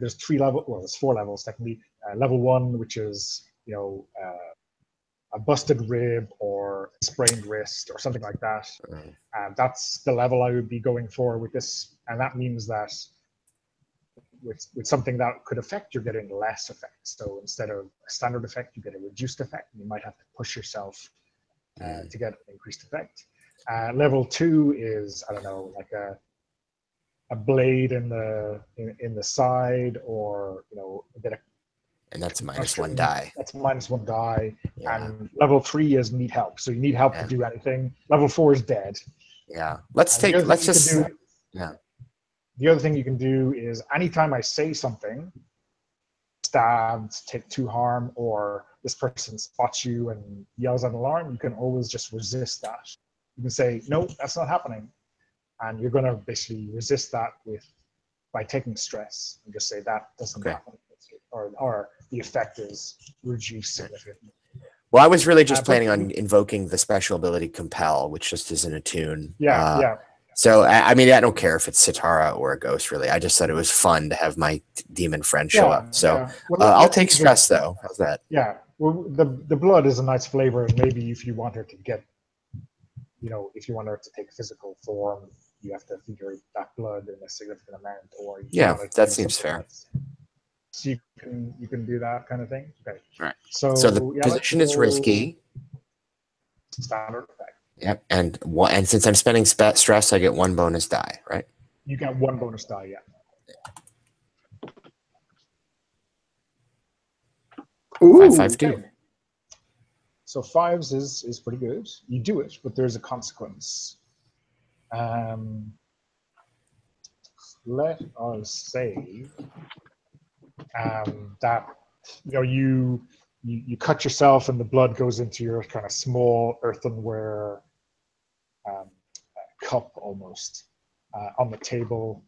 there's 3 levels. Well, there's 4 levels technically. Level 1, which is a busted rib or a sprained wrist or something like that. That's the level I would be going for with this, and that means that with something that could affect, you're getting less effect. So instead of a standard effect, you get a reduced effect. And you might have to push yourself to get an increased effect. Level 2 is a blade in the side, or a bit of. And that's -1 die. That's -1 die. Yeah. And level 3 is need help. So you need help to do anything. Level 4 is dead. Yeah. The other thing you can do is anytime I say something, stabbed, take 2 harm, or this person spots you and yells an alarm, you can always just resist that. You can say, no, that's not happening. And you're going to basically resist that by taking stress and just say that doesn't happen. Or the effect is reduced significantly. Well, I was really just planning on invoking the special ability Compel, which just is an attune. Yeah. So, I mean, I don't care if it's Satara or a ghost, really. I just thought it was fun to have my demon friend show up. So, I'll take stress, though. How's that? Yeah. Well, the blood is a nice flavor, and maybe if you want her to get, if you want her to take physical form, you have to feed her that blood in a significant amount. Or that seems fair. So you can do that kind of thing. Okay. All right. So the position is risky. Standard effect. Yep. And since I'm spending stress, I get 1 bonus die, right? You get 1 bonus die, yeah. Ooh. 5-5-2. So 5s is pretty good. You do it, but there's a consequence. Let us say that you cut yourself and the blood goes into your kind of small earthenware cup almost on the table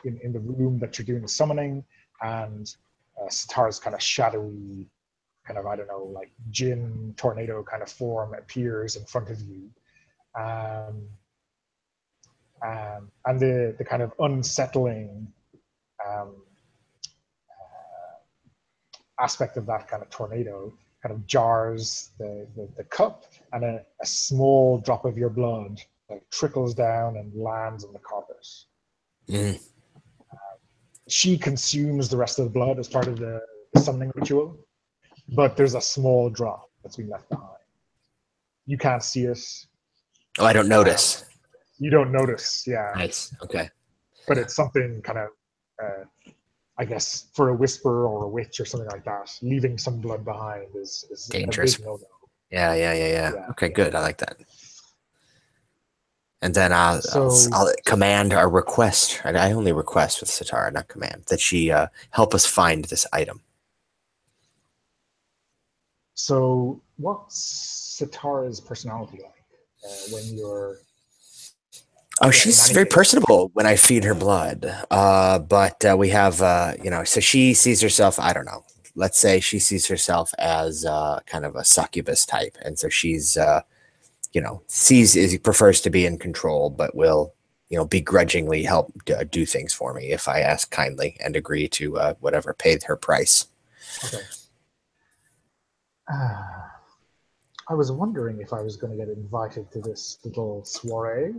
in the room that you're doing the summoning, and Satara's kind of shadowy, kind of, I don't know, like Jinn tornado kind of form appears in front of you. And the kind of unsettling aspect of that kind of tornado kind of jars the cup, and a small drop of your blood like trickles down and lands on the carpet. Mm. She consumes the rest of the blood as part of the summoning ritual, but there's a small drop that's been left behind. You can't see it. Oh, I don't notice. You don't notice, yeah. Nice. Okay. But it's something kind of, I guess, for a whisperer or a witch or something like that, leaving some blood behind is Dangerous. a big no-no. Yeah. Okay, good. I like that. And then I'll command our request. I only request with Sitara, not command, that she help us find this item. So what's Sitara's personality like when you're... Oh, she's very personable when I feed her blood. But we have, so she sees herself, I don't know, let's say she sees herself as kind of a succubus type. And so she's, prefers to be in control, but will, begrudgingly help do things for me if I ask kindly and agree to whatever, pay her price. Okay. I was wondering if I was going to get invited to this little soiree.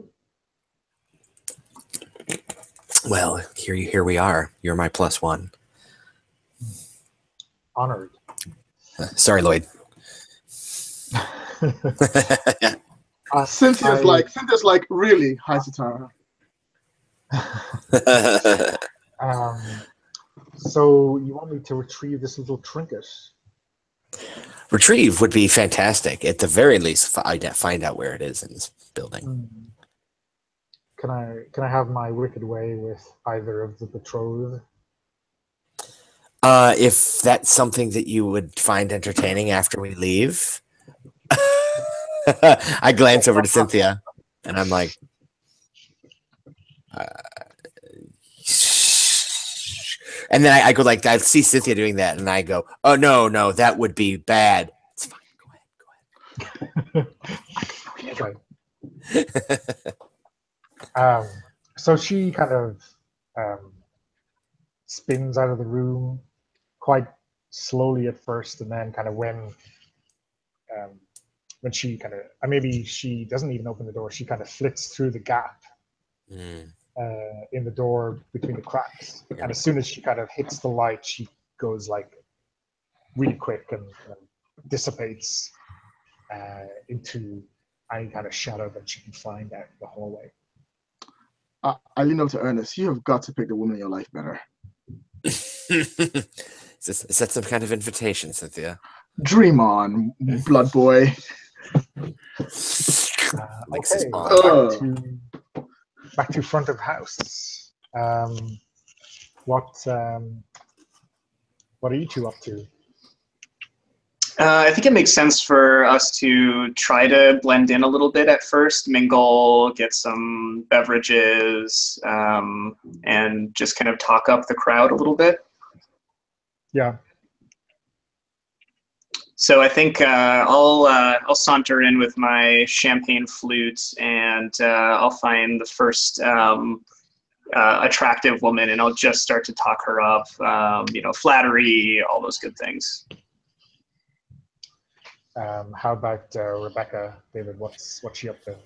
Well, here we are. You're my +1. Honored. Sorry, Lloyd. Cynthia's like, really? Hi, Sitara. So you want me to retrieve this little trinket? Retrieve would be fantastic. At the very least, find out where it is in this building. Can I have my wicked way with either of the betrothed? If that's something that you would find entertaining after we leave. I glance over to Cynthia, and I'm like, and then I go like, I see Cynthia doing that, and I go, oh no, that would be bad. It's fine. Go ahead. Okay. So she kind of spins out of the room quite slowly at first, and then kind of when she kind of, maybe she doesn't even open the door, she kind of flits through the gap in the door between the cracks. And as soon as she kind of hits the light, she goes like really quick and dissipates into any kind of shadow that she can find out in the hallway. I lean over to Ernest. You have got to pick the woman in your life better. Is that some kind of invitation, Cynthia? Dream on, blood boy. Okay, back to front of house. What are you two up to? I think it makes sense for us to try to blend in a little bit at first, mingle, get some beverages, and just kind of talk up the crowd a little bit. Yeah. So I think I'll saunter in with my champagne flute, and I'll find the first attractive woman, and I'll just start to talk her up. Flattery, all those good things. How about Rebecca, David? What's she up to?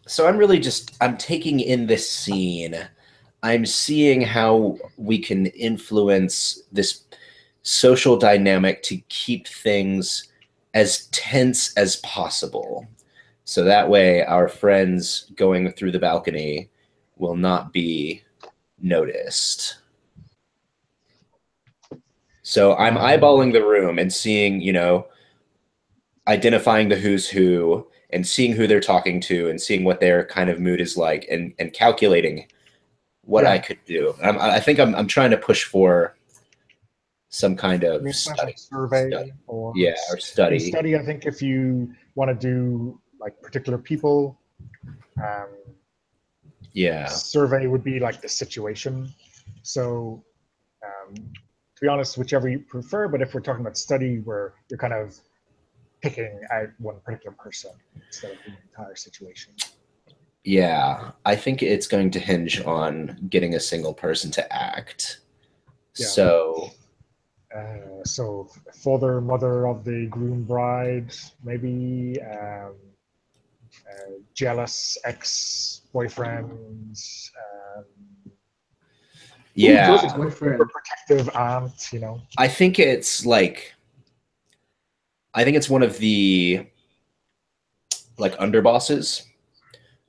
So I'm taking in this scene. I'm seeing how we can influence this social dynamic to keep things as tense as possible. So that way our friends going through the balcony will not be noticed. So I'm eyeballing the room and seeing, identifying the who's who and seeing who they're talking to and seeing what their kind of mood is like and calculating what I could do. I think I'm trying to push for some kind of survey or study. Study, I think if you want to do like particular people, survey would be like the situation. So to be honest, whichever you prefer, but if we're talking about study where you're kind of picking out one particular person instead of the entire situation. Yeah, I think it's going to hinge on getting a single person to act. Yeah. So So father, mother of the groom bride, maybe jealous ex-boyfriends, Yeah. Josep's boyfriend. protective aunt, you know. I think it's one of the like underbosses,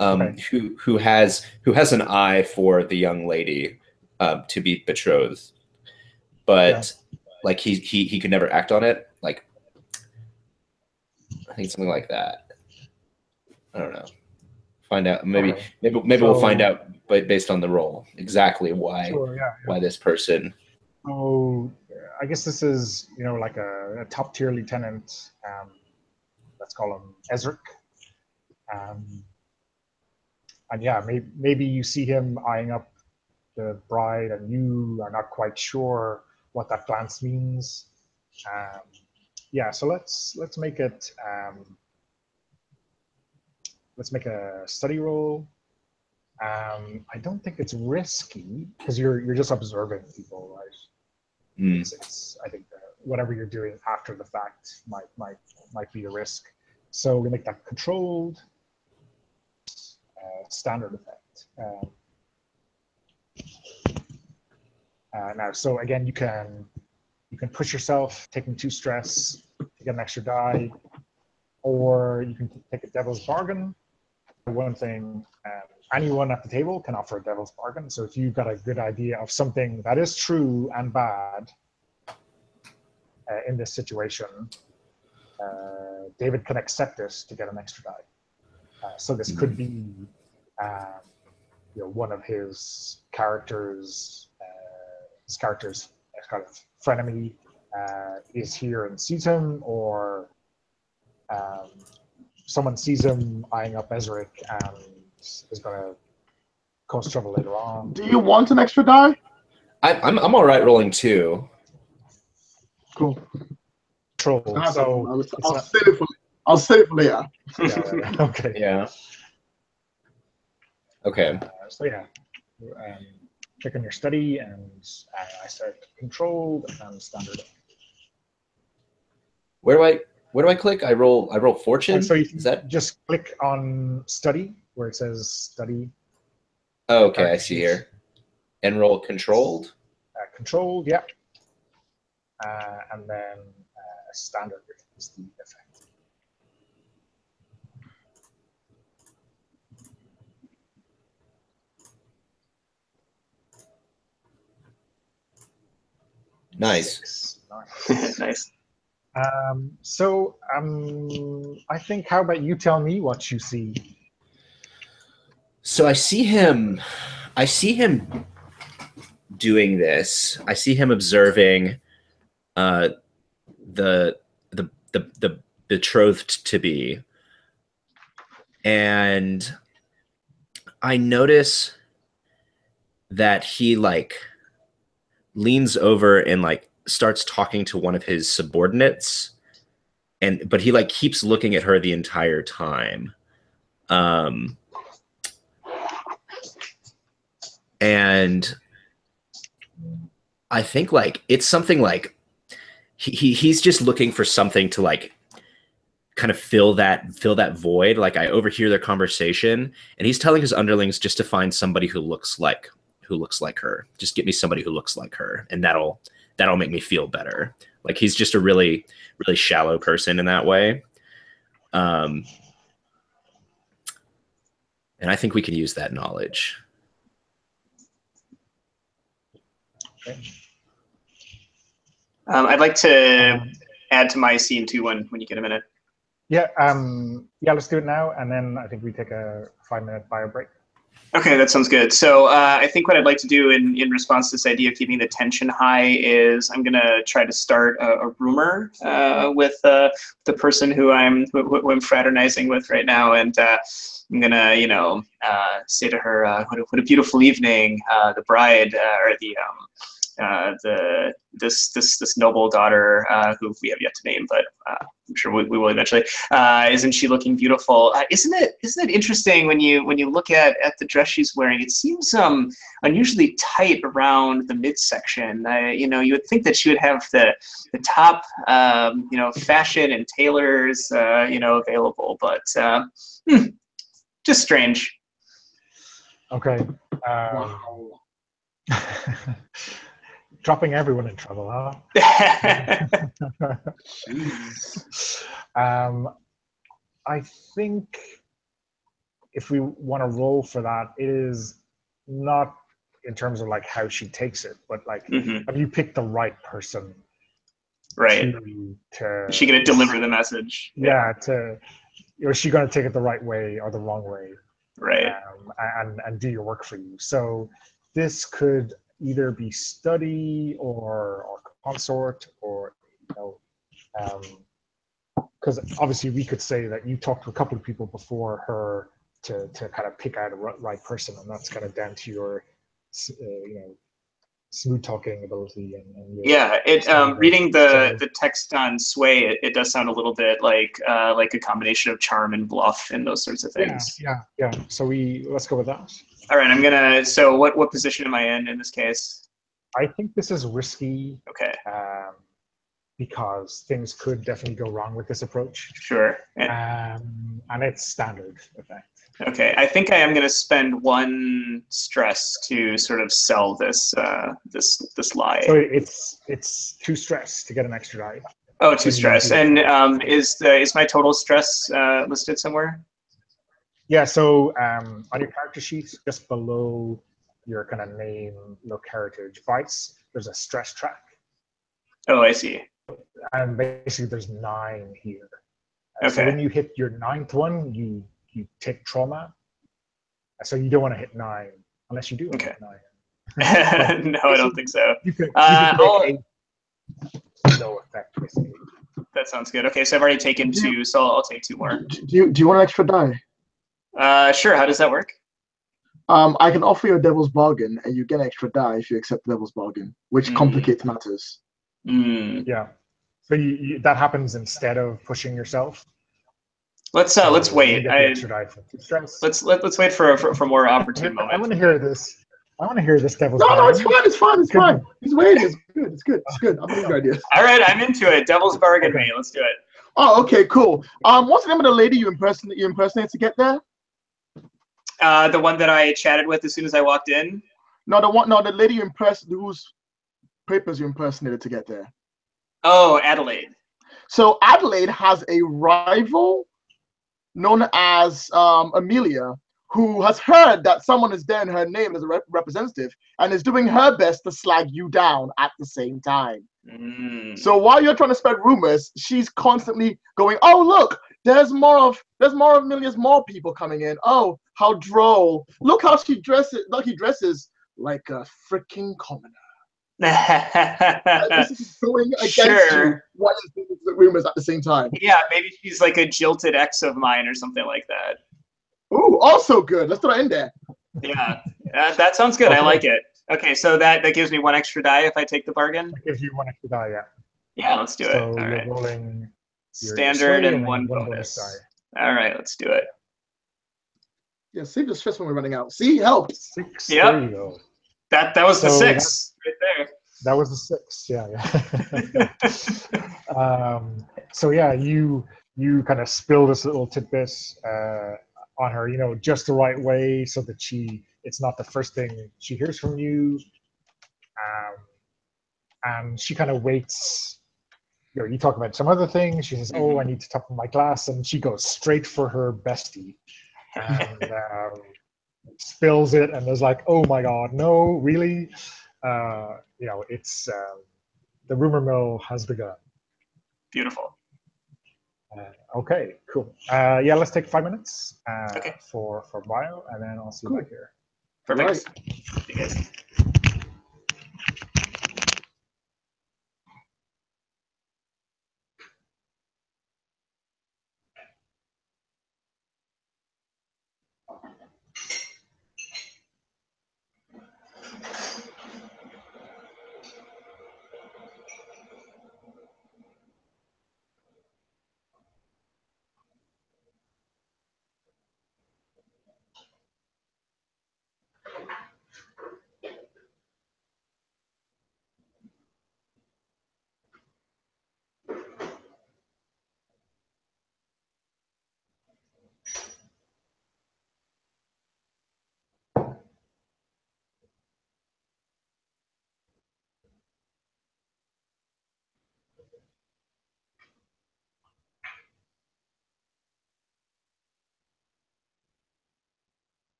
Okay. who has an eye for the young lady to be betrothed, but like he could never act on it. Like I think something like that. I don't know. Find out. Maybe Okay. we'll find out, but based on the role, exactly why Sure, yeah. why this person. So I guess this is, you know, like a top tier lieutenant. Let's call him Ezric. And yeah, maybe you see him eyeing up the bride, and you are not quite sure what that glance means. Yeah, so let's make it. Let's make a study roll. I don't think it's risky because you're just observing people, right? I think whatever you're doing after the fact might be a risk. So we make that controlled, standard effect. Now, so again, you can push yourself, taking 2 stress to get an extra die, or you can take a devil's bargain. One thing, anyone at the table can offer a devil's bargain. So if you've got a good idea of something that is true and bad in this situation, David can accept it to get an extra die. So this could be, you know, one of his characters' kind of frenemy is here and sees him, or someone sees him eyeing up Ezric and is going to cause trouble later on. Do you want an extra die? I'm all right rolling 2. Cool. Control. So I'll save it for later. yeah. Okay. Yeah. Okay. So yeah, click on your study, and I start controlled and standard. Where do I click? I roll fortune. And so you Is that just click on study where it says study. oh, okay? I see here. And roll controlled. Controlled, yeah. And then standard is the effect. Nice. Nice. So I think, how about you tell me what you see? So I see him doing this. I see him observing the betrothed to be, and I notice that he like leans over and like starts talking to one of his subordinates, but he like keeps looking at her the entire time. And I think like it's something like he's just looking for something to like kind of fill that void. Like I overhear their conversation, and he's telling his underlings just to find somebody who looks like her. Just get me somebody who looks like her, and that'll make me feel better. Like he's just a really, really shallow person in that way. And I think we can use that knowledge. Okay. I'd like to add to my scene too when you get a minute. Yeah, let's do it now, and then I think we take a 5-minute bio break. Okay, that sounds good. So I think what I'd like to do in response to this idea of keeping the tension high is I'm going to try to start a rumor with the person who I'm fraternizing with right now, and I'm going to say to her, what a beautiful evening, the bride or this noble daughter who we have yet to name, but I'm sure we will eventually. Isn't she looking beautiful? Isn't it interesting when you look at the dress she's wearing? It seems unusually tight around the midsection. You would think that she would have the top fashion and tailors available, but just strange. Okay. Dropping everyone in trouble, huh? I think if we want to roll for that, it is not in terms of like how she takes it, but like have you picked the right person? Right. Is she going to deliver the message? Yeah. Is she going to take it the right way or the wrong way? Right. And do your work for you. So this could either be study or consort, or because obviously we could say that you talked to a couple of people before her to kind of pick out a right person, and that's kind of down to your smooth talking ability and your reading the text on Sway, it does sound a little bit like a combination of charm and bluff and those sorts of things. Yeah. So let's go with that. All right, so what position am I in this case? I think this is risky. Okay. Because things could definitely go wrong with this approach. Sure. And it's standard effect. Okay, I think I am going to spend 1 stress to sort of sell this this lie. So it's 2 stress to get an extra die. Oh, 2 stress. And is my total stress listed somewhere? Yeah. So on your character sheet, just below your kind of name, look, heritage, vice, there's a stress track. Oh, I see. And basically, there's 9 here. Okay. So when you hit your 9th one, you take trauma. So you don't want to hit 9 unless you do. Okay. Hit 9. No, I don't think so. You can make 8 no effect, basically. That sounds good. Okay, so I've already taken 2, so I'll take 2 more. Do you want an extra die? Sure. How does that work? I can offer you a devil's bargain, and you get an extra die if you accept the devil's bargain, which complicates matters. Yeah. So that happens instead of pushing yourself. Let's wait. Let's wait for more opportune moments. I want to hear this. I want to hear this devil's. No, it's fine. He's waiting. It's good. I'm into ideas. All right, I'm into it. Devil's bargain me. Let's do it. Oh, okay, cool. What's the name of the lady you impersonate to get there? The one that I chatted with as soon as I walked in. No, the lady whose papers you impersonated to get there. Oh, Adelaide. So Adelaide has a rival known as Amelia, who has heard that someone is there in her name as a representative and is doing her best to slag you down at the same time. So while you're trying to spread rumors, she's constantly going, "Oh, look, there's more of Amelia's more people coming in. Oh, how droll! Look how he dresses like a freaking commoner." This is going against you while you're doing the rumors at the same time. Yeah, maybe she's like a jilted ex of mine or something like that. Ooh, also good. Let's throw it in there. Yeah, that sounds good. I like it. Okay, so that gives me 1 extra die if I take the bargain. That gives you 1 extra die, yeah. Yeah, let's do it. So All right. Rolling standard and 1 bonus. Die. All right, let's do it. Yeah, save the stress when we're running out. See, help. 6. Yep. There you go. That was the 6 right there. That was the 6. Yeah. So yeah, you kind of spill this little tidbit on her, just the right way, so that it's not the first thing she hears from you, and she kind of waits. You talk about some other things. She says, "Oh, I need to top my glass," and she goes straight for her bestie, and spills it, and there's like, "Oh my God, no, really?" It's the rumor mill has begun. Beautiful. Okay, cool. Yeah, let's take 5 minutes okay. for bio, and then I'll see you back here. Perfect. Right. See you guys.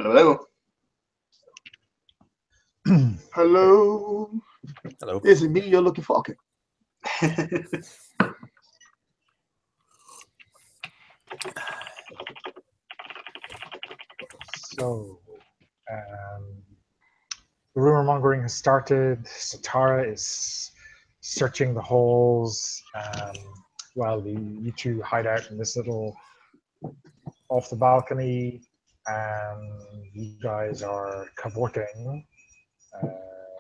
Hello. Hello. Hello. Is it me you're looking for? Okay. So, the rumor mongering has started. Satara is searching the halls while you two hide out in this little off the balcony, and you guys are cavorting,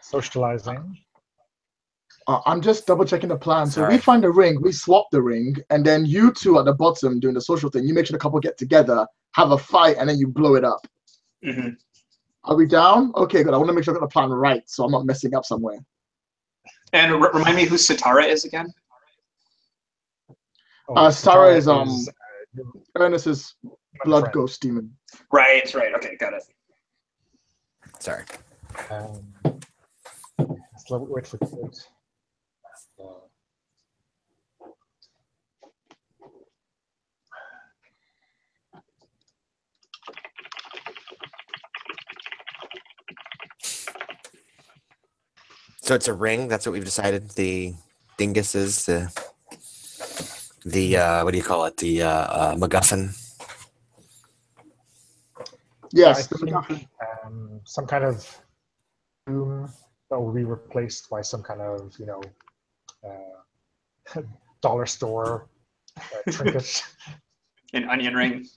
socializing. I'm just double checking the plan. So we Sorry. find a ring, we swap the ring, and then you two at the bottom doing the social thing. You make sure the couple get together, have a fight, and then you blow it up. Mm-hmm. Are we down? Okay, good. I want to make sure I got the plan right, so I'm not messing up somewhere. And remind me who Satara is again? Satara is your Ernest's blood friend. ghost demon. Right. Okay, got it. Sorry. Let's wait for it. So it's a ring. That's what we've decided. The dingus is the what do you call it? The MacGuffin. Yes. I think some kind of room that will be replaced by some kind of, dollar store trinket. An onion ring.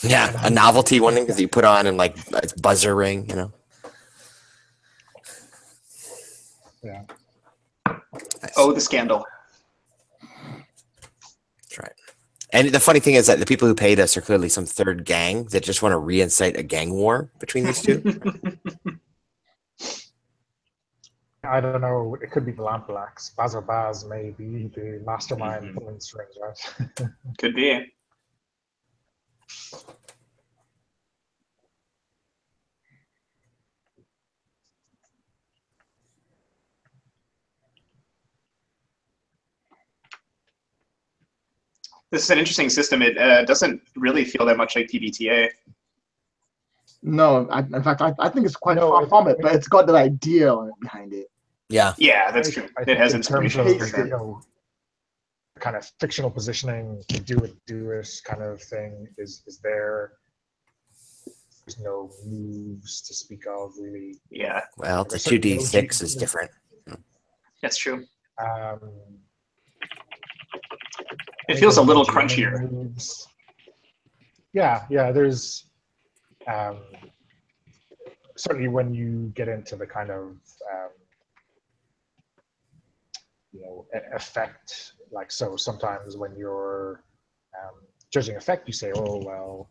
Yeah, a novelty one because you put on and like a buzzer ring, you know. Yeah. Nice. Oh, the scandal. That's right. And the funny thing is that the people who paid us are clearly some third gang that just want to reincite a gang war between these two. I don't know. It could be the Lamplax. Baz or Baz may be the mastermind pulling strings, right? Could be. This is an interesting system. It doesn't really feel that much like PBTA. No, in fact, I think it's quite far from it, but it's got the idea behind it. Yeah. Yeah, that's true. It has in terms inspiration. of, For sure. kind of fictional positioning, do it kind of thing is there. There's no moves to speak of, really. Yeah, Well, the There's certainly 2d6 is different. that's true. It Maybe feels a little no crunchier. moves. Yeah, there's certainly when you get into the kind of effect, like, so sometimes when you're judging effect, you say, oh well,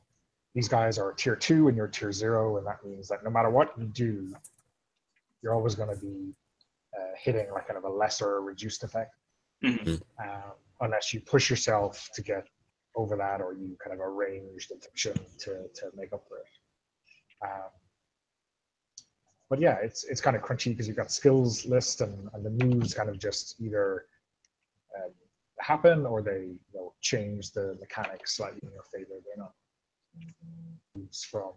these guys are tier 2 and you're tier 0, and that means that no matter what you do, you're always going to be hitting like kind of a lesser reduced effect. Mm-hmm. Unless you push yourself to get over that, or you kind of arrange the fiction to make up for it. But yeah, it's kind of crunchy because you've got skills list, and the moves kind of just either happen or they change the mechanics slightly in your favor. They're not moves from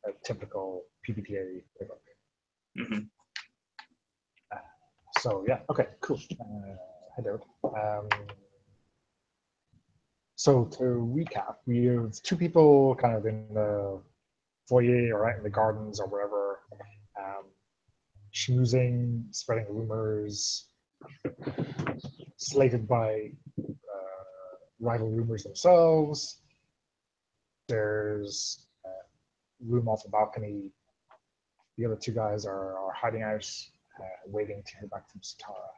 a typical PBTA playbook. Mm-hmm. So yeah, okay, cool. Head out. So to recap, we have two people kind of in the foyer or out in the gardens or wherever, schmoozing, spreading rumors, slated by rival rumors themselves. There's room off the balcony. The other two guys are hiding out, waiting to hear back from Satara.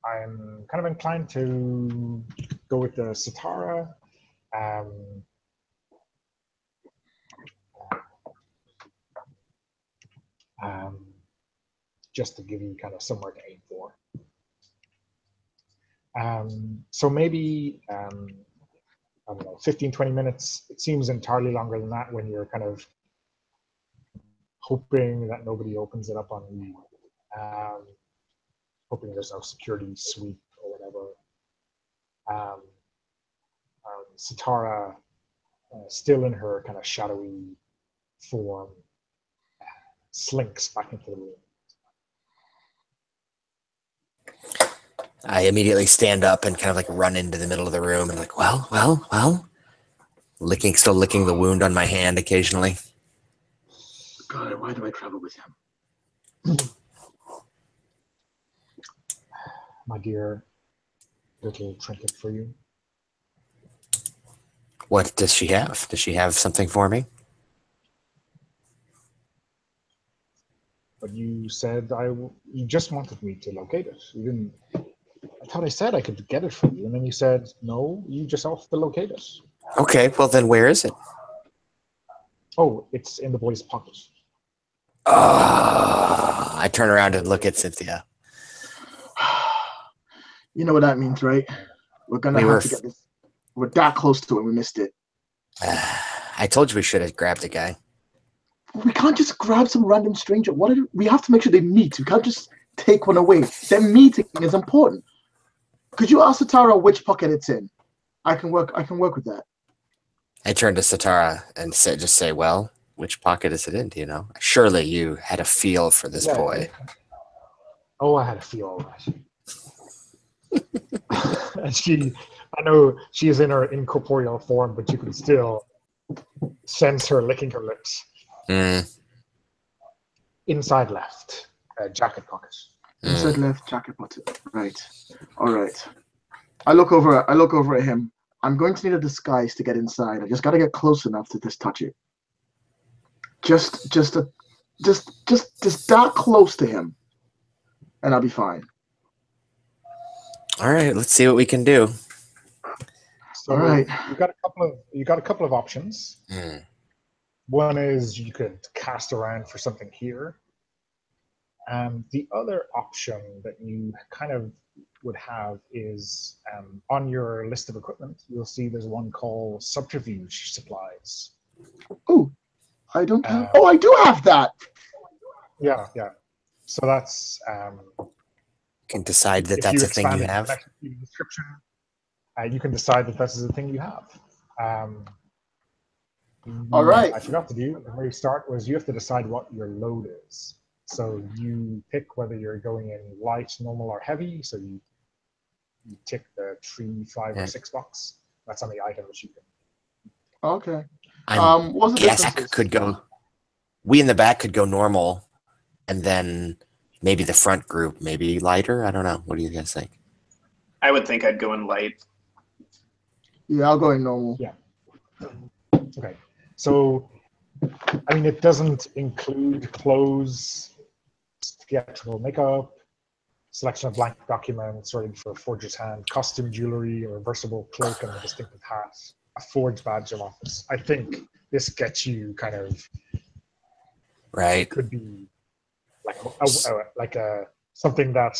I'm kind of inclined to go with the Satara. Just to give you kind of somewhere to aim for. So maybe, I don't know, 15, 20 minutes. It seems entirely longer than that when you're kind of hoping that nobody opens it up on you. Hoping there's no security sweep or whatever. Sitara, still in her kind of shadowy form, slinks back into the room. I immediately stand up and kind of like run into the middle of the room and like, well, still licking the wound on my hand occasionally. God, why do I travel with him? My dear, little trinket for you. What does she have? Does she have something for me? But you said you just wanted me to locate it. You didn't. I thought I said I could get it for you, and then you said no. You just have to locate it. Okay, well then where is it? Oh, it's in the boy's pocket. I turn around and look at Cynthia. You know what that means, right? We're gonna have to get this. We're that close to it. We missed it. I told you we should have grabbed a guy. We can't just grab some random stranger. We have to make sure they meet. We can't just take one away. Their meeting is important. Could you ask Sitara which pocket it's in? I can work with that. I turn to Sitara and say, well, which pocket is it in? Do you know? Surely you had a feel for this boy. Oh, I had a feel, all right. And I know she is in her incorporeal form, but you can still sense her licking her lips. Inside left, jacket pocket. Inside left, jacket pocket. Right. All right. I look over at him. I'm going to need a disguise to get inside. I just got to get close enough to just touch it. Just that close to him, and I'll be fine. All right, let's see what we can do. So all right, you got a couple of options. One is you could cast around for something here. The other option that you kind of would have is on your list of equipment, you'll see there's one called subterfuge supplies. Oh, I don't have. I do have that. Yeah. So that's. You can decide that that's a thing you have. Description, you can decide that this is a thing you have. All right. I forgot to do where you start was you have to decide what your load is. So you pick whether you're going in light, normal, or heavy. So you tick the 3, 5, or 6 box. That's on the items you can. Okay. I guess I could go. We in the back could go normal, and then maybe the front group maybe lighter. I don't know. What do you guys think? I would think I'd go in light. Yeah, I'll go in normal. Yeah. Okay. So, I mean, it doesn't include clothes, theatrical makeup, selection of blank documents ready for a forger's hand, costume jewelry, a reversible cloak, and a distinctive hat, a forged badge of office. I think this gets you kind of right. Could be like something that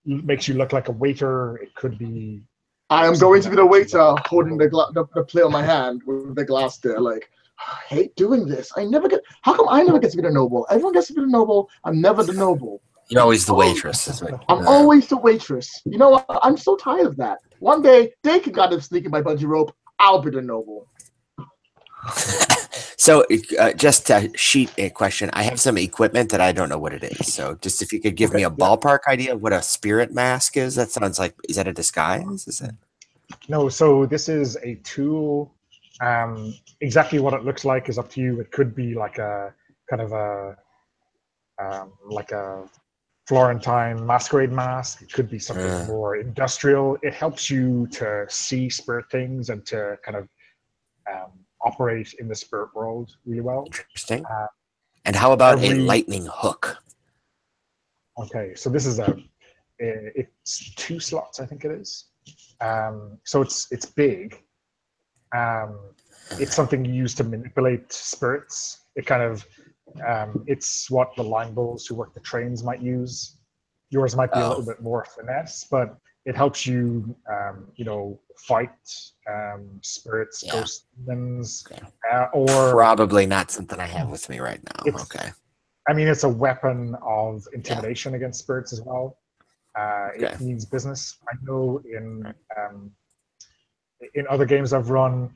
makes you look like a waiter. It could be. I am going to be the waiter holding the plate on my hand with the glass there. Like, I hate doing this. How come I never get to be the noble? Everyone gets to be the noble. I'm never the noble. You're always the waitress. I'm always the waitress. You know what? I'm so tired of that. One day, they can get them sneaking by bungee rope. I'll be the noble. So, just a question. I have some equipment that I don't know what it is. So, just if you could give me a ballpark idea of what a spirit mask is. That sounds like, is that a disguise? Is it? No. So this is a tool. Exactly what it looks like is up to you. It could be like a kind of like a Florentine masquerade mask. It could be something more industrial. It helps you to see spirit things and to kind of operate in the spirit world really well. Interesting. And how about a lightning hook? Okay, so this is it's 2 slots, I think it is. So it's big. It's something you use to manipulate spirits. It kind of it's what the line bulls who work the trains might use. Yours might be a little bit more finesse, but it helps you, fight spirits, ghost demons, or probably not something I have with me right now. Okay. I mean, it's a weapon of intimidation against spirits as well. It means business. I know in in other games I've run,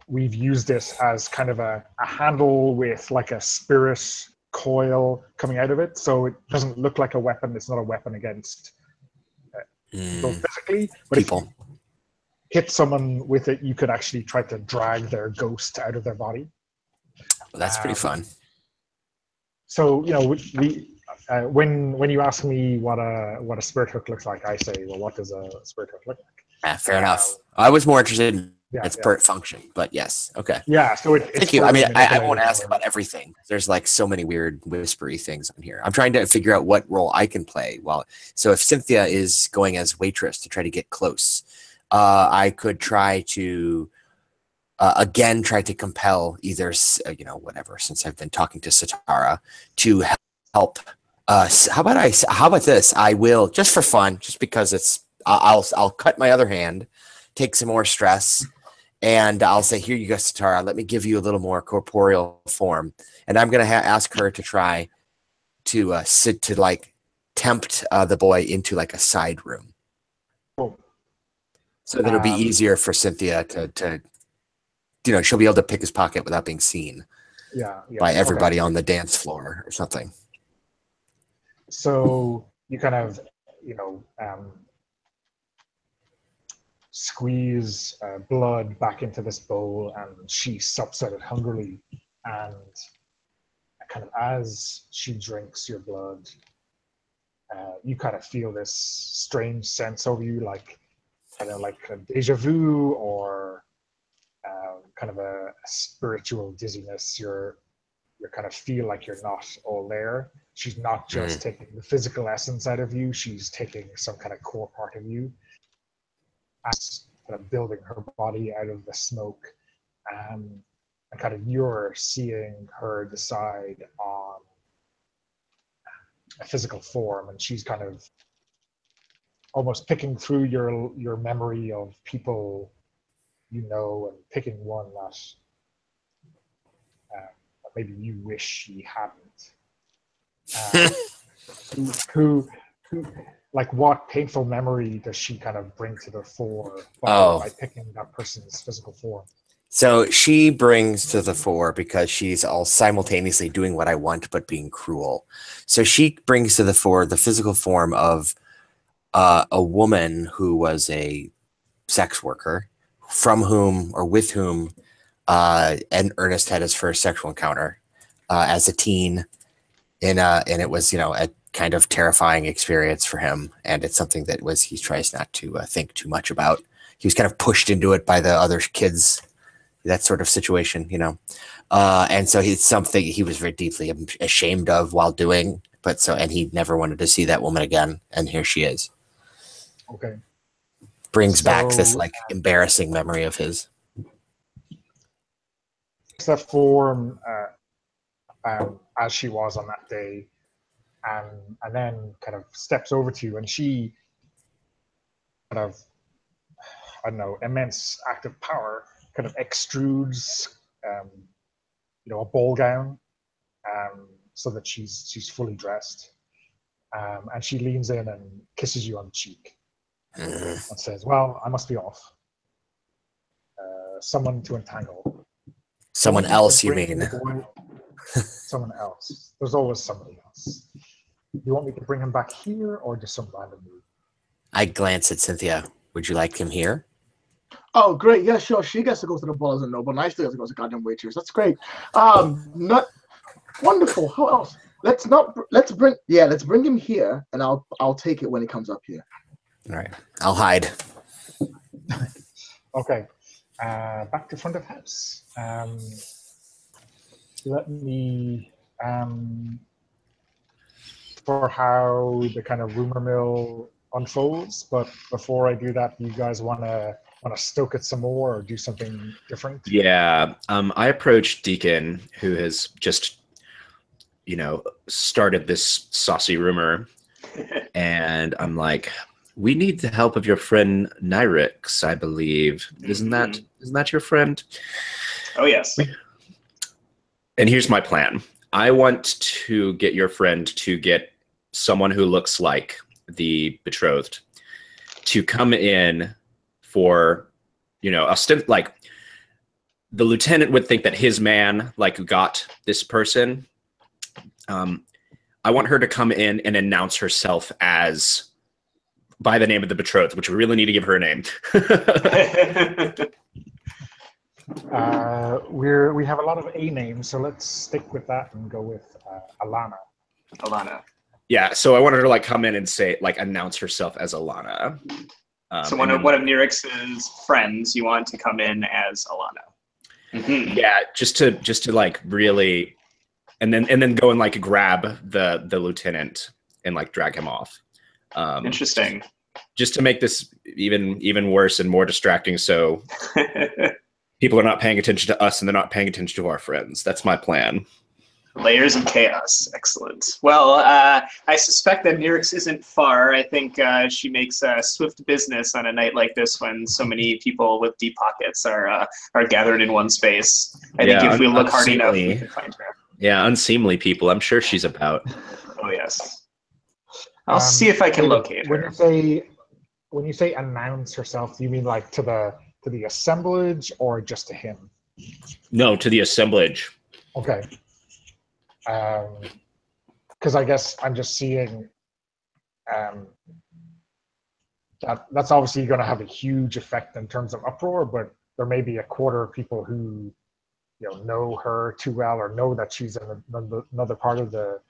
we've used it as kind of a handle with like a spirit coil coming out of it, so it doesn't look like a weapon. It's not a weapon against people physically, but People. if you hit someone with it, you could actually try to drag their ghost out of their body. Well, that's pretty fun. So we when you ask me what a spirit hook looks like, I say, well, what does a spirit hook look like? Fair enough. I was more interested in its yeah. burnt function, but yes, okay. Yeah, so it's Thank you. I mean, I won't ask about everything. There's like so many weird whispery things on here. I'm trying to figure out what role I can play. So if Cynthia is going as waitress to try to get close, I could try to again try to compel either whatever. Since I've been talking to Satara to help us. How about this? I will, just for fun, just because it's. I'll cut my other hand, take some more stress. And I'll say, here you go, Satara. Let me give you a little more corporeal form. And I'm going to ask her to try to tempt the boy into like a side room. Cool. So that it'll be easier for Cynthia to she'll be able to pick his pocket without being seen by everybody on the dance floor or something. So you kind of, squeeze blood back into this bowl, and she sups at it hungrily. And kind of as she drinks your blood, you kind of feel this strange sense over you, like kind of like a deja vu, or kind of a spiritual dizziness. You kind of feel like you're not all there. She's not just taking the physical essence out of you, she's taking some kind of core part of you, as kind of building her body out of the smoke, and kind of you're seeing her decide on a physical form, and she's kind of almost picking through your memory of people and picking one that maybe you wish she hadn't. Who like, what painful memory does she kind of bring to the fore by picking that person's physical form? So she brings to the fore because she's all simultaneously doing what I want but being cruel. So she brings to the fore the physical form of a woman who was a sex worker, from whom or with whom Ernest had his first sexual encounter as a teen, and it was a kind of terrifying experience for him, and it's something that he tries not to think too much about. He was kind of pushed into it by the other kids, that sort of situation, and so it's something he was very deeply ashamed of while doing, and he never wanted to see that woman again, and here she is. Okay. Brings back this like embarrassing memory of his. That form as she was on that day, and then kind of steps over to you, and she kind of, I don't know, immense act of power, kind of extrudes a ball gown, so that she's fully dressed, and she leans in and kisses you on the cheek and says, well, I must be off. Someone to entangle. Someone else, you mean? Someone else. There's always somebody else. You want me to bring him back here, or just some random dude? I glance at Cynthia. Would you like him here? Oh, great. Yeah, sure. She gets to go to the ball as a noble, and I still get to go to goddamn waitress. That's great. Not wonderful. Who else? Let's bring him here, and I'll take it when he comes up here. All right. I'll hide. Okay. Back to front of house. Let me for how the kind of rumor mill unfolds, but before I do that, you guys want to stoke it some more or do something different? Yeah. I approached Deacon, who has just started this saucy rumor, and I'm like, we need the help of your friend Nyrix, I believe. Isn't that your friend? Oh, yes. And here's my plan. I want to get your friend to get someone who looks like the betrothed to come in for like the lieutenant would think that his man like got this person. I want her to come in and announce herself as by the name of the betrothed, which we really need to give her a name. We have a lot of A names, so let's stick with that and go with Alana. Alana. Yeah, so I want her to like come in and say like announce herself as Alana. So one of Nirix's friends, you want to come in as Alana. Mm-hmm. Yeah, just to like really, and then go and like grab the lieutenant and like drag him off. Interesting. Just to make this even worse and more distracting, so people are not paying attention to us and they're not paying attention to our friends. That's my plan. Layers of chaos. Excellent. Well, I suspect that Nirix isn't far. I think she makes swift business on a night like this when so many people with deep pockets are gathered in one space. I think if we look hard enough, we can find her. Yeah, unseemly people. I'm sure she's about. Oh, yes. I'll see if I can locate her. When you say announce herself, do you mean like to the assemblage or just to him? No, to the assemblage. Okay. Because I guess I'm just seeing that's obviously going to have a huge effect in terms of uproar, but there may be a quarter of people who know her too well or know that she's in another part of the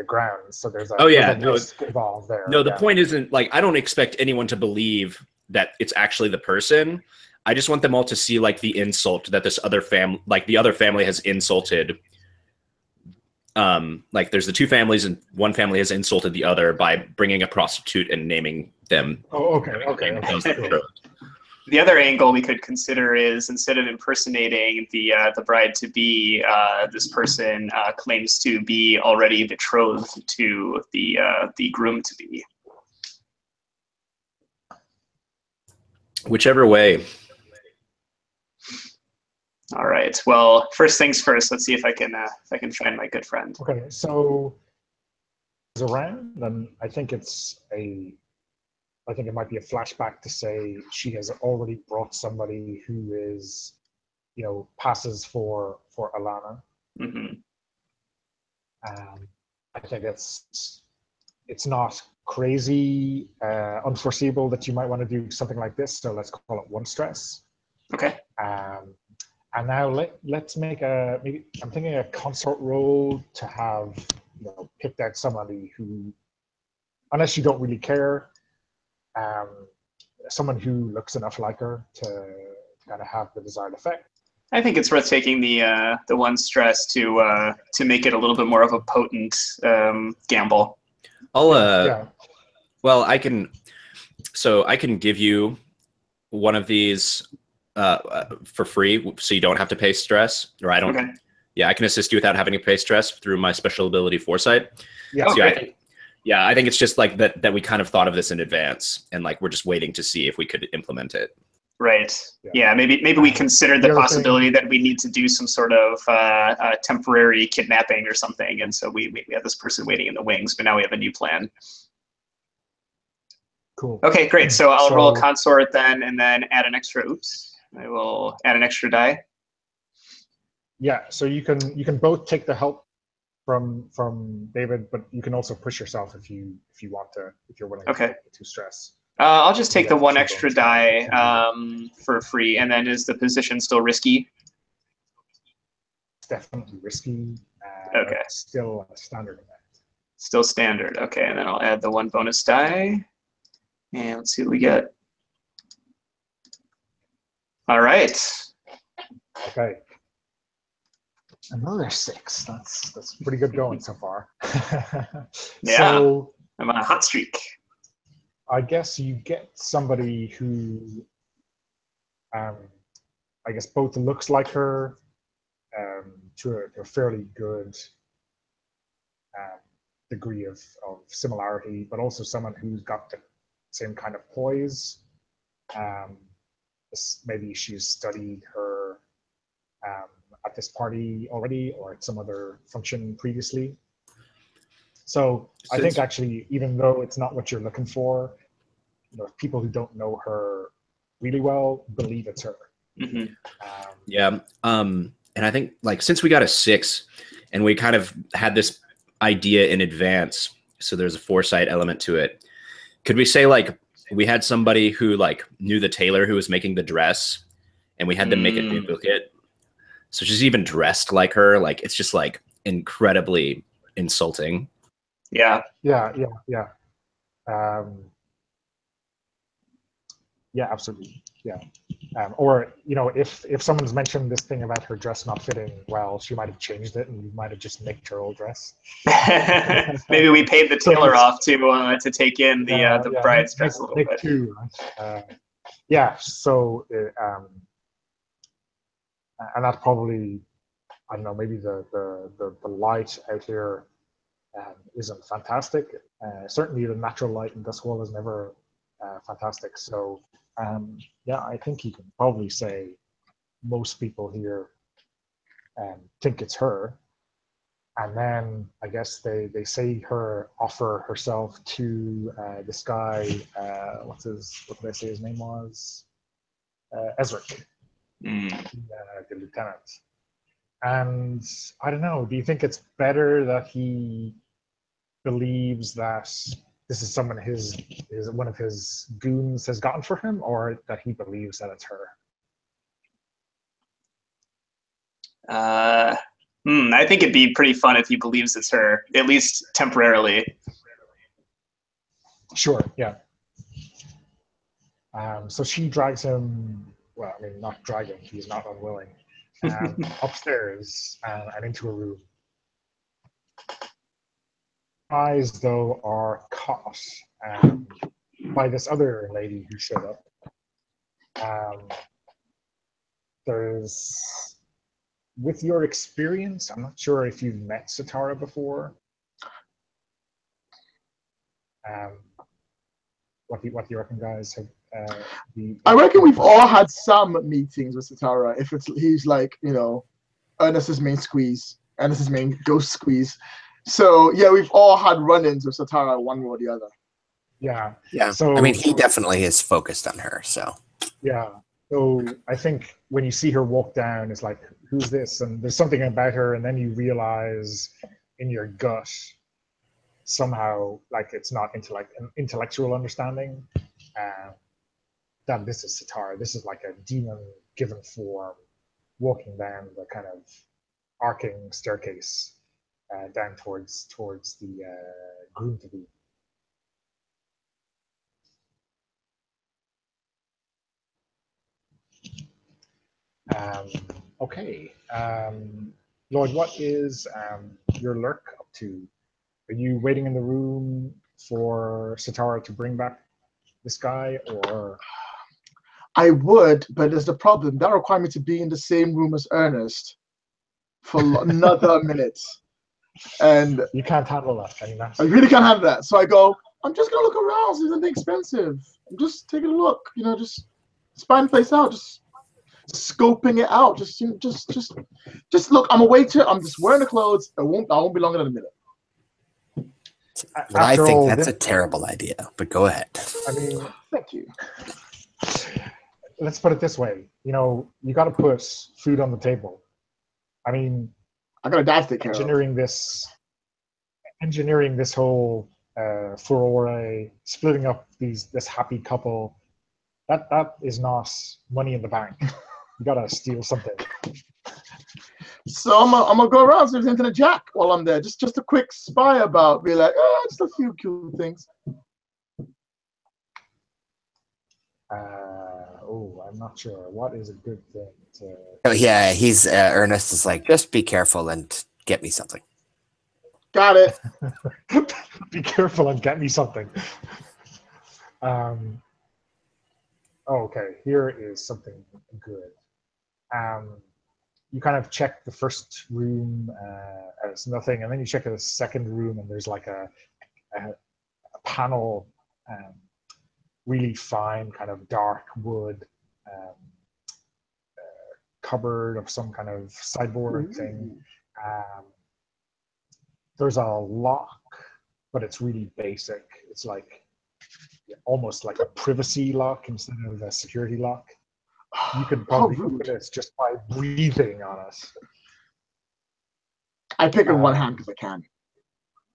grounds. So there's a risk involved there. No, the point isn't like I don't expect anyone to believe that it's actually the person. I just want them all to see like the insult that this other the other family has insulted. Like there's the two families and one family has insulted the other by bringing a prostitute and naming them. Oh, okay. The other angle we could consider is instead of impersonating the bride to be, this person claims to be already betrothed to the groom to be. Whichever way. All right. Well, first things first. Let's see if I can find my good friend. Okay. So around, then I think it might be a flashback to say she has already brought somebody who is, passes for Alana. Mm-hmm. I think it's not crazy unforeseeable that you might want to do something like this. So let's call it one stress. Okay. And now let's make maybe I'm thinking a consort roll to have picked out somebody who, unless you don't really care, someone who looks enough like her to kind of have the desired effect. I think it's worth taking the one stress to make it a little bit more of a potent gamble. Well, I can give you one of these for free, so you don't have to pay stress, or I don't. Okay. Yeah, I can assist you without having to pay stress through my special ability foresight. Yeah. Oh, so I think it's just like that we kind of thought of this in advance, and like we're just waiting to see if we could implement it. Right. Yeah. Maybe we considered the possibility that we need to do some sort of temporary kidnapping or something, and so we have this person waiting in the wings, but now we have a new plan. Cool. Okay, great. So I'll roll a consort then, and then add an extra. Oops. I will add an extra die. Yeah. So you can both take the help from David, but you can also push yourself if you want to, if you're willing to take the 2 stress. I'll just take the 1 extra die for free, and then is the position still risky? It's definitely risky. Okay. Still a standard event. Still standard. Okay, and then I'll add the 1 bonus die, and let's see what we get. All right. Okay. Another 6. That's pretty good going so far. Yeah. So I'm on a hot streak. I guess you get somebody who, I guess, both looks like her to a fairly good degree of similarity, but also someone who's got the same kind of poise. Maybe she's studied her at this party already or at some other function previously. So I think actually, even though it's not what you're looking for, people who don't know her really well, believe it's her. Mm-hmm. Yeah. And I think like since we got a 6 and we kind of had this idea in advance, so there's a foresight element to it. Could we say like we had somebody who like knew the tailor who was making the dress and we had them make a duplicate? So she's even dressed like her. Like it's just like incredibly insulting. Yeah. Yeah. Yeah, absolutely. Yeah. Or, you know, if someone's mentioned this thing about her dress not fitting well, she might have changed it and you might have just nicked her old dress. Maybe we paid the tailor off to take in the bride's dress a little nick bit. too, right? Yeah, so, and that's probably, I don't know, maybe the light out here isn't fantastic. Certainly the natural light in this world is never fantastic. So yeah, I think you can probably say most people here think it's her. And then I guess they say her offer herself to this guy, what did I say his name was? Ezric, the lieutenant. And I don't know, do you think it's better that he believes that this is someone one of his goons has gotten for him, or that he believes that it's her? I think it'd be pretty fun if he believes it's her, at least temporarily. Sure, yeah. So she drags him, well, I mean, not drag him, he's not unwilling, upstairs and into a room. Eyes, though, are caught by this other lady who showed up. There's, with your experience, I'm not sure if you've met Satara before. What do you reckon, guys? I reckon we've all had some meetings with Satara. If he's like, you know, Ernest's main squeeze, Ernest's main ghost squeeze. So yeah, we've all had run-ins with Satara one way or the other. Yeah. Yeah. So I mean, he definitely is focused on her. So yeah. So I think when you see her walk down, it's like, who's this? And there's something about her, and then you realize in your gut somehow, like, it's not an intellectual understanding, that this is Satara. This is like a demon given form walking down the kind of arcing staircase down towards the groom to be. Okay, Lloyd, what is your lurk up to? Are you waiting in the room for Satara to bring back this guy, or? I would, but there's the problem. That requires me to be in the same room as Ernest for another minute. And you can't handle that, can you not? I really can't handle that. So I go, I'm just gonna look around, see something expensive. I'm just taking a look, you know, just spying the place out, just scoping it out. Just look. I'm a waiter. I'm just wearing the clothes. I won't be longer than a minute. But I think that's a terrible idea, but go ahead. I mean, thank you. Let's put it this way. You know, you got to put food on the table. I mean, I got a dad to take care of. Engineering this whole furore, splitting up this happy couple. That is not money in the bank. You gotta steal something. So I'm gonna go around see if there's anything to jack while I'm there. Just a quick spy about. Be like, just a few cute things. I'm not sure. What is a good thing to? Oh yeah, he's Ernest is like, just be careful and get me something. Got it. Be careful and get me something. Okay, here is something good. You kind of check the first room, it's nothing, and then you check the second room, and there's like a panel, really fine, kind of dark wood cupboard of some kind of sideboard thing. There's a lock, but it's really basic. It's like almost like a privacy lock instead of a security lock. You could How probably rude. open it just by breathing on it. I pick in one hand because I can.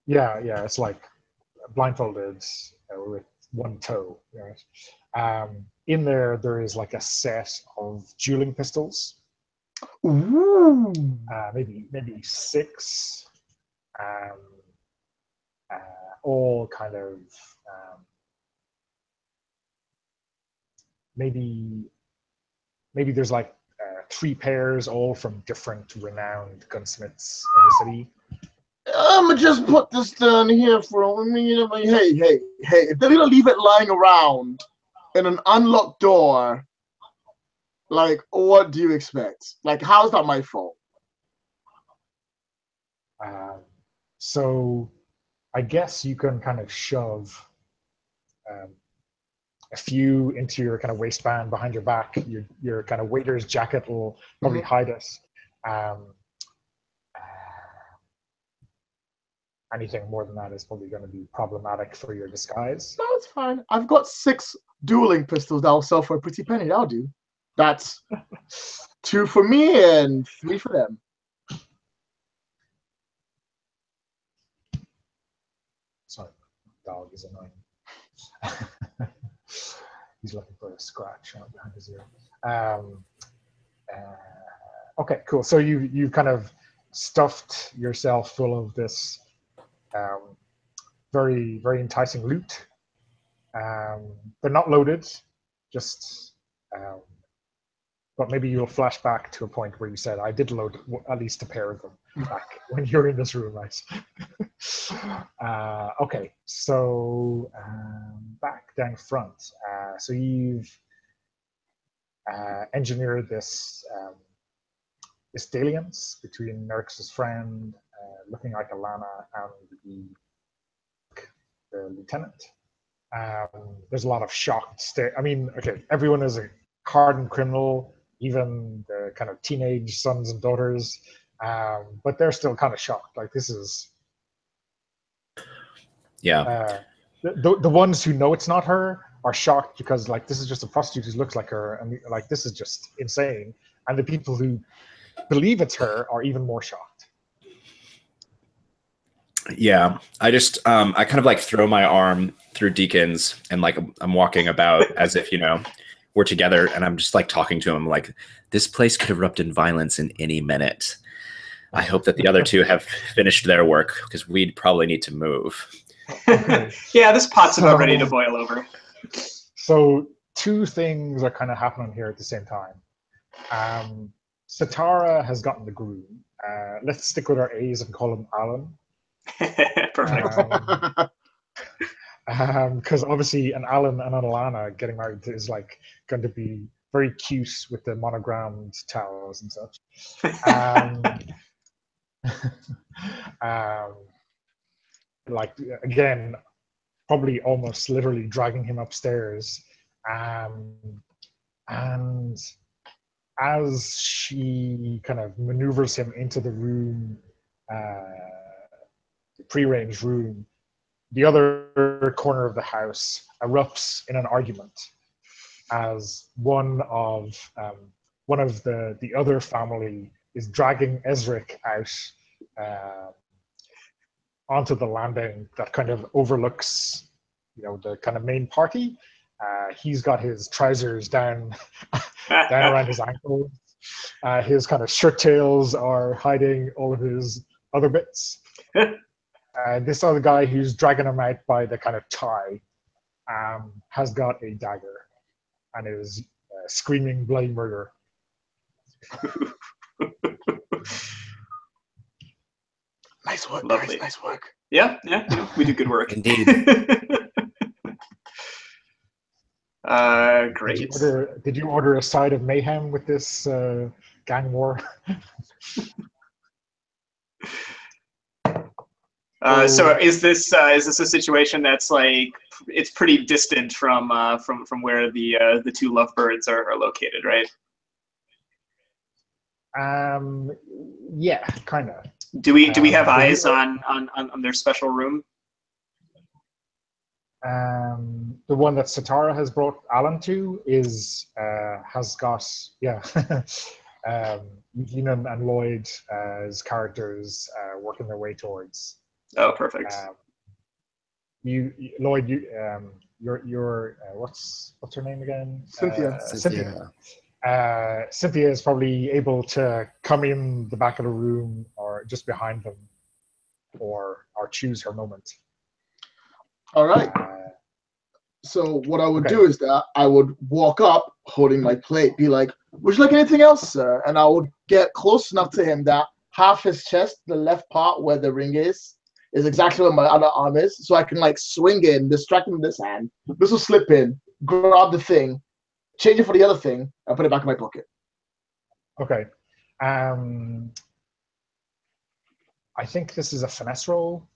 Yeah, it's like blindfolded with one toe. Right? In there is like a set of dueling pistols. Ooh. Maybe 6. All kind of maybe there's like 3 pairs, all from different renowned gunsmiths in the city. I'm gonna just put this down here for a minute. Hey! If they're gonna leave it lying around in an unlocked door, like, what do you expect? Like, how's that my fault? So, I guess you can kind of shove a few into your kind of waistband behind your back. Your kind of waiter's jacket will probably hide it. Anything more than that is probably going to be problematic for your disguise. No, it's fine. I've got 6 dueling pistols that I'll sell for a pretty penny. That'll do. That's 2 for me and 3 for them. Sorry, dog is annoying. He's looking for a scratch behind his ear. Okay, cool. So you kind of stuffed yourself full of this very, very enticing loot. They're not loaded, just but maybe you'll flash back to a point where you said, I did load at least a pair of them back when you're in this room, right? Okay, so back down front. So you've engineered this dalliance between Nerix's friend, looking like Alana, and the lieutenant. There's a lot of shocked stare. I mean, okay, everyone is a hardened criminal, even the kind of teenage sons and daughters, but they're still kind of shocked. Like, this is... Yeah. The ones who know it's not her are shocked because, like, this is just a prostitute who looks like her, and like, this is just insane. And the people who believe it's her are even more shocked. Yeah, I just I kind of like throw my arm through Deacon's, and like I'm walking about as if, you know, we're together, and I'm just like talking to him like, this place could erupt in violence in any minute. I hope that the other 2 have finished their work, because we'd probably need to move. Yeah, this pot's about ready to boil over. So 2 things are kind of happening here at the same time. Satara has gotten the groom. Let's stick with our A's and call him Alan. Perfect. Because obviously an Alan and an Alana getting married is like going to be very cute with the monogrammed towels and such. Like, again, probably almost literally dragging him upstairs. And as she kind of maneuvers him into the room, the prearranged room, the other corner of the house erupts in an argument as one of the other family is dragging Ezric out onto the landing that kind of overlooks, you know, the kind of main party. He's got his trousers down around his ankles. His kind of shirt tails are hiding all of his other bits. This other guy who's dragging him out by the kind of tie has got a dagger and is screaming bloody murder. Nice work, Lovely. guys. Nice work. Yeah, we do good work. Indeed. Great. Did you order a side of mayhem with this gang war? So is this a situation that's like, it's pretty distant from where the 2 lovebirds are located, right? Yeah, kind of. Do we have eyes on their special room? The one that Satara has brought Alan to is has got Keenan and Lloyd as characters working their way towards. Oh, perfect. Lloyd, your what's her name again? Cynthia. Cynthia. Cynthia is probably able to come in the back of the room or just behind them, or choose her moment. All right. So what I would do is that I would walk up holding my plate, be like, "Would you like anything else, sir?" And I would get close enough to him that half his chest, the left part where the ring is exactly where my other arm is, so I can like swing in, distract him with this hand. This will slip in, grab the thing, change it for the other thing, and put it back in my pocket. Okay. I think this is a finesse roll.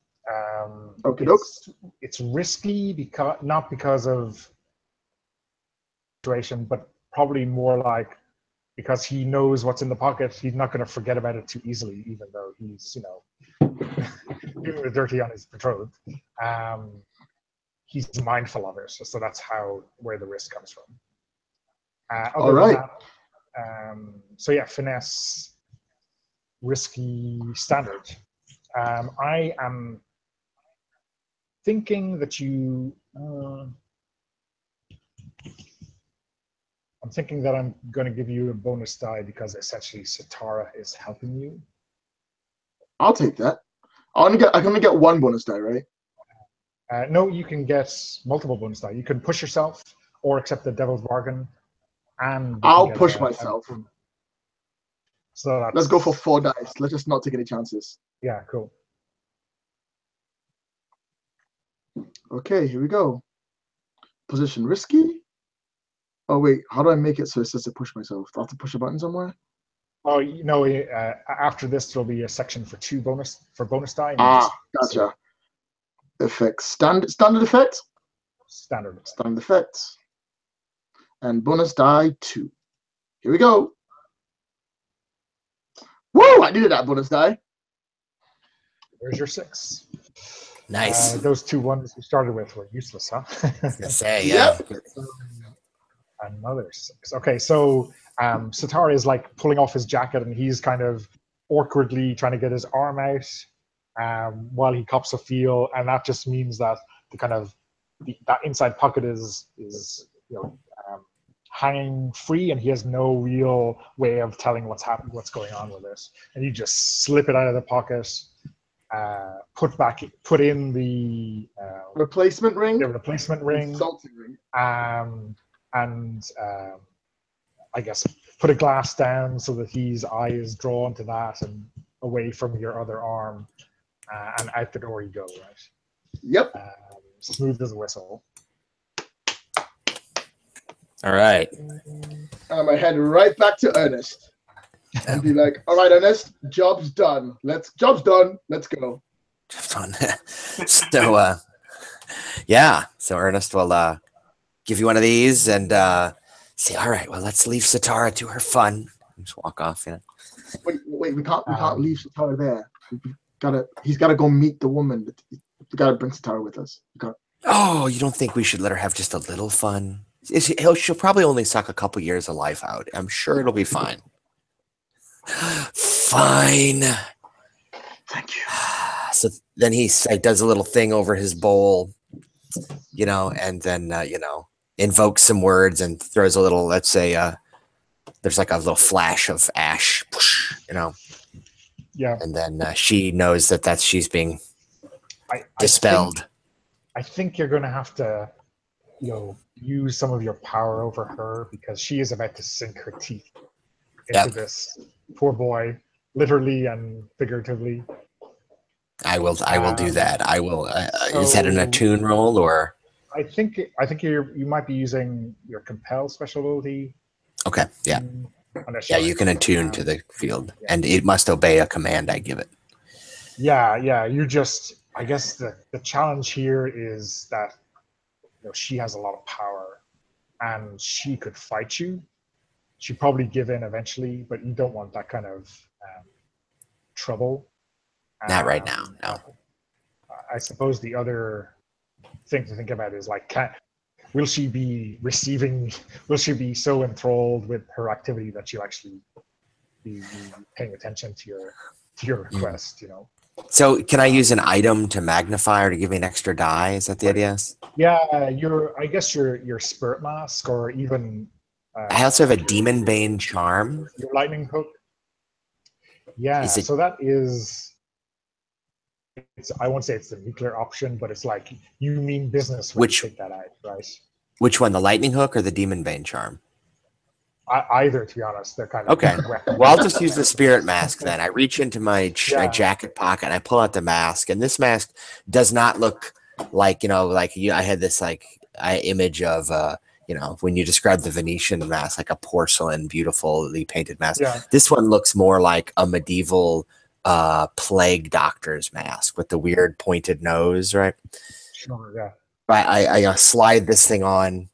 It's risky not because of situation, but probably more like because he knows what's in the pocket. He's not going to forget about it too easily, even though he's doing the dirty on his betrothed. He's mindful of it, so that's where the risk comes from. All right. So yeah, finesse, risky, standard. I am thinking that I'm thinking that I'm going to give you a bonus die because essentially Satara is helping you. I'll take that. I can only get one bonus die, right? No, you can get multiple bonus die. You can push yourself or accept the devil's bargain, and I'll push myself. So let's go for 4 dice. Let's just not take any chances. Yeah, cool. Okay, here we go. Position risky. Oh wait, how do I make it so it says to push myself? Do I have to push a button somewhere? Oh, after this there'll be a section for bonus die. Gotcha. Effects. Standard effect? Standard effects. And bonus die 2. Here we go. Woo! I needed that bonus die. There's your 6. Nice. Those 2 ones we started with were useless, huh? I was gonna say, yeah. Yep. Another 6. Okay, so Satara is like pulling off his jacket, and he's kind of awkwardly trying to get his arm out while he cops a feel, and that just means that that inside pocket is hanging free, and he has no real way of telling what's going on with it. And you just slip it out of the pocket, put in the replacement ring. The replacement ring. Insulting ring. And I guess put a glass down so that his eye is drawn to that and away from your other arm, and out the door you go, right? Yep. Smooth as a whistle. All right. I'm gonna head right back to Ernest and be like, "All right, Ernest, job's done. Job's done. Let's go." So, yeah. So Ernest will give you one of these and say, "All right, well, let's leave Satara to her fun." And just walk off. Wait, we can't leave Satara there. He's gotta go meet the woman. We gotta bring Satara with us. Oh, you don't think we should let her have just a little fun? She'll probably only suck a couple years of life out. I'm sure it'll be fine. Fine. Thank you. So then he does a little thing over his bowl, and then invokes some words and throws a little. Let's say there's like a little flash of ash, Yeah. And then she knows that she's being dispelled. I think you're going to have to, use some of your power over her because she is about to sink her teeth into this poor boy, literally and figuratively. I will do that. I will. Is that an attune roll or? I think you might be using your compel special ability. Okay. Yeah. Yeah, you can attune to the field, and it must obey a command I give it. Yeah. You just. I guess the challenge here is that she has a lot of power, and she could fight you. She'd probably give in eventually, but you don't want that kind of trouble. Not right now. No. I suppose the other thing to think about is like, will she be receiving? Will she be so enthralled with her activity that she'll actually be paying attention to your request? You know. So can I use an item to magnify or to give me an extra die? Is that the idea? Yeah, I guess your spirit mask, or even I also have a demon bane charm. your lightning hook. Yeah, Is it- so that is. I won't say it's the nuclear option, but it's like you mean business when you take that out, right? Which one, the lightning hook or the demon bane charm? Either, to be honest, they're kind of Okay. Well, I'll just use the spirit mask then. I reach into my jacket pocket and I pull out the mask, and this mask does not look like, I had this image of when you describe the Venetian mask, like a porcelain, beautifully painted mask. Yeah. This one looks more like a medieval plague doctor's mask with the weird pointed nose, right? Sure, yeah. I slide this thing on.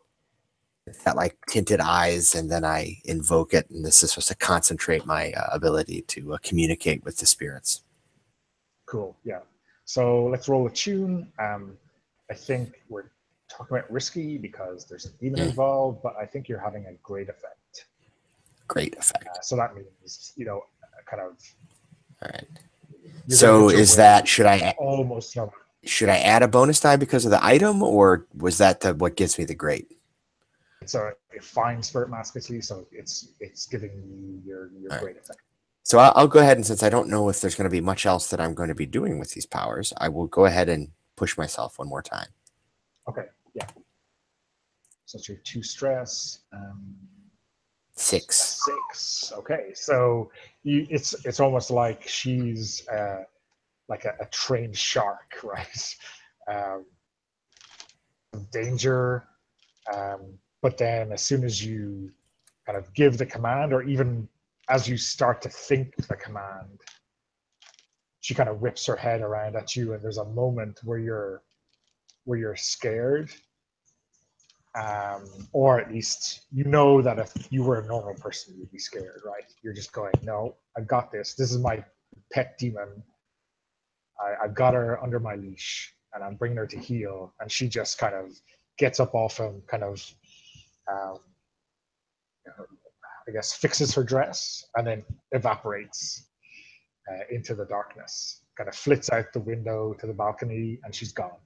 It's got like tinted eyes, and then I invoke it, and this is supposed to concentrate my ability to communicate with the spirits. Cool, yeah. So let's roll a tune. I think we're talking about risky because there's a demon involved, but I think you're having a great effect. Great effect. So that means, kind of. All right. So is that, should I add a bonus die because of the item, or was that what gives me the great? It's a fine spirit mask, at least, so it's giving you your great effect. So I'll go ahead, and since I don't know if there's going to be much else that I'm going to be doing with these powers, I will go ahead and push myself one more time. Okay, yeah. So it's your 2 stress. 6. 6. Okay, so it's almost like she's like a trained shark, right? Danger. But then as soon as you kind of give the command, or even as you start to think the command, she kind of whips her head around at you, and there's a moment where you're scared, or at least you know that if you were a normal person, you'd be scared, right? You're just going, no, I've got this. This is my pet demon. I've got her under my leash, and I'm bringing her to heel, and she just kind of gets up off him, kind of I guess fixes her dress, and then evaporates into the darkness, kind of flits out the window to the balcony, and she's gone.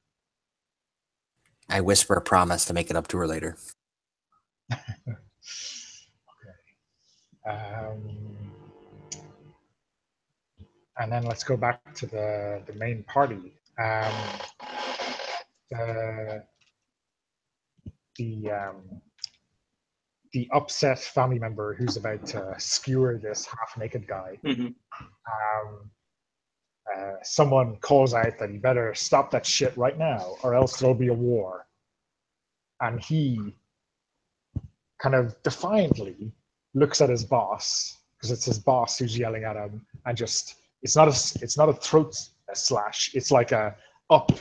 I whisper a promise to make it up to her later. Okay. And then let's go back to the main party. The upset family member who's about to skewer this half-naked guy. Someone calls out that he better stop that shit right now, or else there'll be a war. And he kind of defiantly looks at his boss, because it's his boss who's yelling at him, and just it's not a throat slash. It's like a up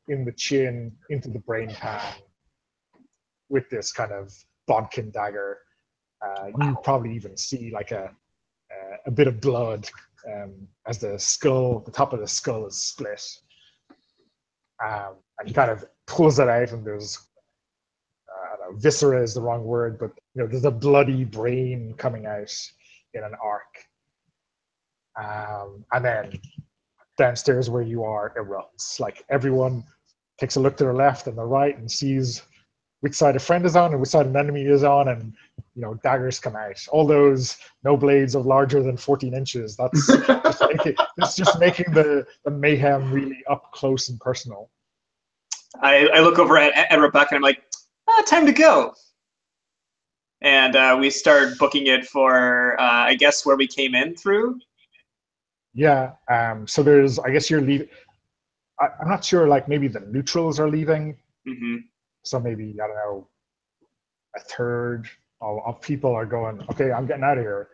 in the chin into the brain pan with this kind of bodkin dagger. You probably even see like a bit of blood as the top of the skull is split. And he kind of pulls it out, and there's I don't know, viscera is the wrong word, but there's a bloody brain coming out in an arc. And then downstairs where you are erupts. Like everyone takes a look to the left and the right and sees which side a friend is on and which side an enemy is on, and daggers come out. All those no blades of larger than 14 inches. That's just making the mayhem really up close and personal. I look over at Rebecca and I'm like, time to go. And we start booking it for, I guess, where we came in through. Yeah. So there's, I guess you're leaving. I'm not sure, like maybe the neutrals are leaving. Mm-hmm. So maybe, I don't know, a third of people are going, okay, I'm getting out of here.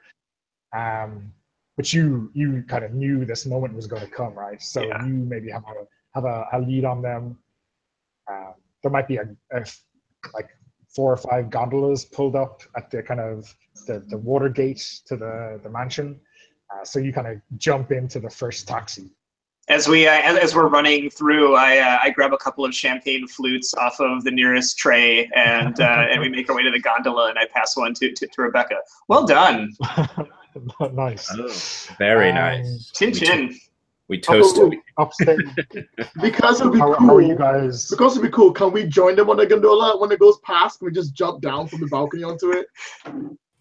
But you kind of knew this moment was going to come, right? So Yeah. you maybe have a lead on them. There might be like 4 or 5 gondolas pulled up at the kind of the water gate to the mansion. So you kind of jump into the first taxi. As we're running through, I grab a couple of champagne flutes off of the nearest tray, and we make our way to the gondola, and I pass one to Rebecca. Well done. Nice. Oh, very nice. Chin chin. We toasted. Upstate. Because it'd be cool. How are you guys? Because it'd be cool. Can we join them on the gondola when it goes past? Can we just jump down from the balcony onto it?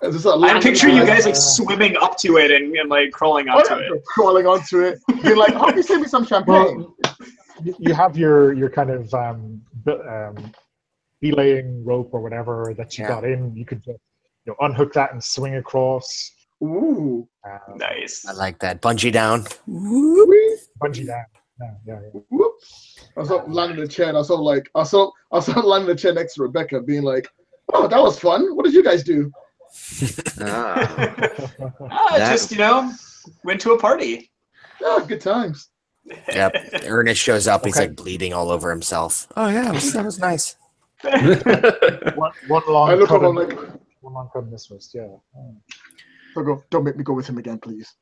I'm picturing you guys like swimming up to it and like crawling onto it. Crawling onto it. You're like, oh, you save me some champagne. Well, you have your kind of belaying rope or whatever that you got in. You could just unhook that and swing across. Ooh, nice. I like that. Bungee down. Bungee down. Yeah. Whoop. I saw landing the chair, and I saw landing the chair next to Rebecca, being like, "Oh, that was fun. What did you guys do?" Just went to a party. Yeah, good times. Yep. Ernest shows up. He's like bleeding all over himself. Oh yeah, that was nice. one long. I look cut over, I'm like, one long cut in this was don't make me go with him again, please.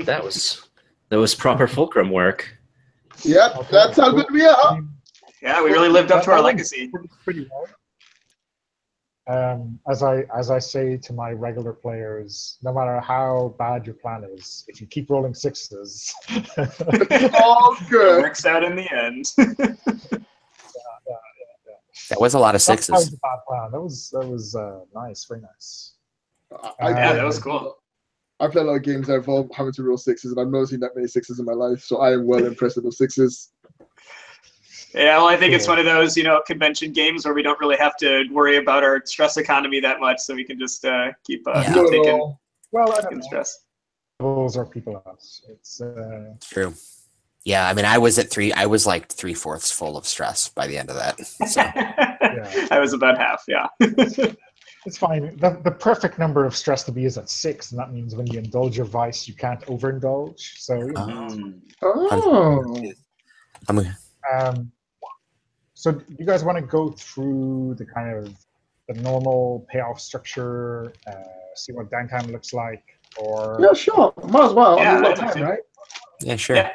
That was proper fulcrum work. Yep, Okay, that's how good we are. Yeah, we really lived up to our legacy. Pretty well. As I say to my regular players, no matter how bad your plan is, if you keep rolling sixes, All good. It works out in the end. That was a lot of That was sixes. a bad plan. That was nice, very nice. Yeah, that was cool. I play a lot of games that involve having to roll sixes, and I've never seen that many sixes in my life, so I am well impressed with those sixes. Yeah, well, I think it's one of those, convention games where we don't really have to worry about our stress economy that much, so we can just keep taking stress. Levels are people else. It's True. Yeah, I mean, I was like 3/4 full of stress by the end of that. So. I was about half, yeah. It's fine. The perfect number of stress to be is at 6, and that means when you indulge your vice, you can't overindulge. So, so you guys want to go through the kind of the normal payoff structure, see what downtime looks like, or Yeah, sure. Might as well. Yeah, I mean, I'd what like time, to. right? Yeah, sure. Yeah.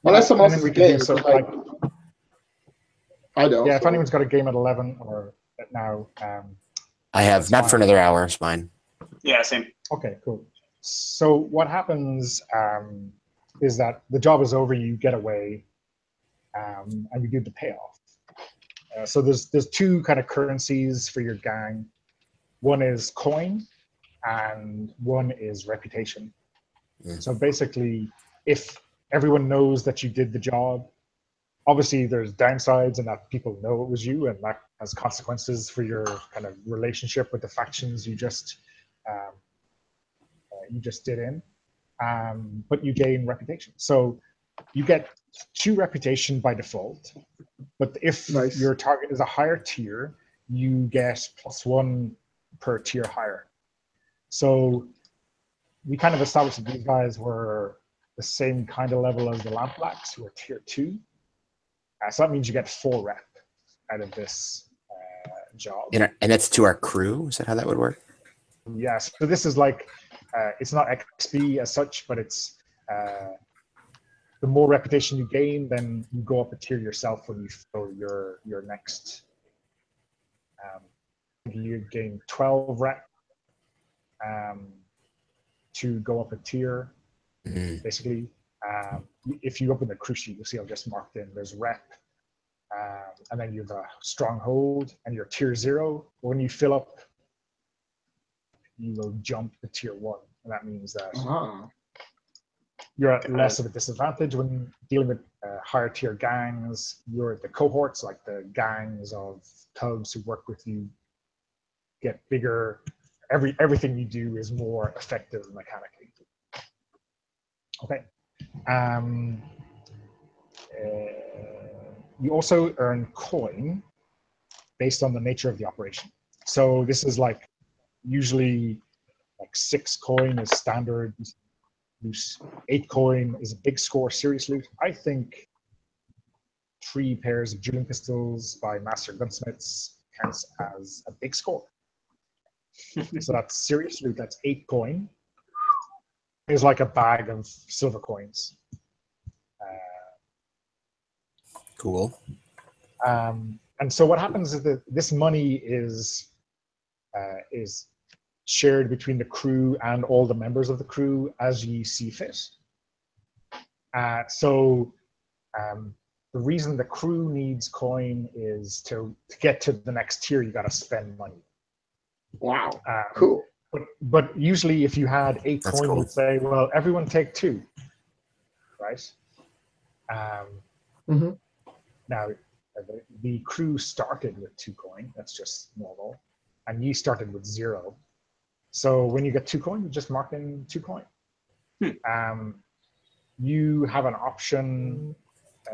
Unless someone else And has then a we can game. do so, Like, I don't. yeah, if anyone's got a game at 11 or at now, I have not for another hour. It's mine. Yeah, same. okay, cool. So what happens is that the job is over, you get away, and you do the payoff. So there's two kind of currencies for your gang. One is coin, and one is reputation. So basically, if everyone knows that you did the job, obviously there's downsides in that people know it was you, and that has consequences for your kind of relationship with the factions you just did in. But you gain reputation. So you get 2 reputation by default, but if your target is a higher tier, you get +1 per tier higher. So we kind of established that these guys were the same kind of level as the Lamp Blacks, who are tier 2. So that means you get 4 rep out of this job. And that's to our crew? Is that how that would work? Yes. So this is like, it's not XP as such, but it's the more reputation you gain, then you go up a tier yourself when you fill your next. You gain 12 rep to go up a tier, basically. If you open the crew sheet, you'll see I've just marked in, there's rep, and then you have a stronghold, and you're tier 0. When you fill up, you will jump to tier 1, and that means that you're at less of a disadvantage when dealing with higher tier gangs. You're at the cohorts, like the gangs of thugs who work with you, get bigger. Everything you do is more effective mechanically. Okay. You also earn coin based on the nature of the operation. So this is like usually like 6 coin is standard loot. 8 coin is a big score, serious loot. I think 3 pairs of dueling pistols by master gunsmiths counts as a big score. So that's serious loot. That's 8 coin. It's like a bag of silver coins. Cool. And so what happens is that this money is shared between the crew and all the members of the crew as ye see fit. So the reason the crew needs coin is to get to the next tier, you got to spend money. Wow. Cool. But usually if you had 8 That's coin, cool. you'd say, well, everyone take 2, right? Now, the crew started with 2 coin. That's just normal. And you started with 0. So when you get 2 coin, you just mark in 2 coin. You have an option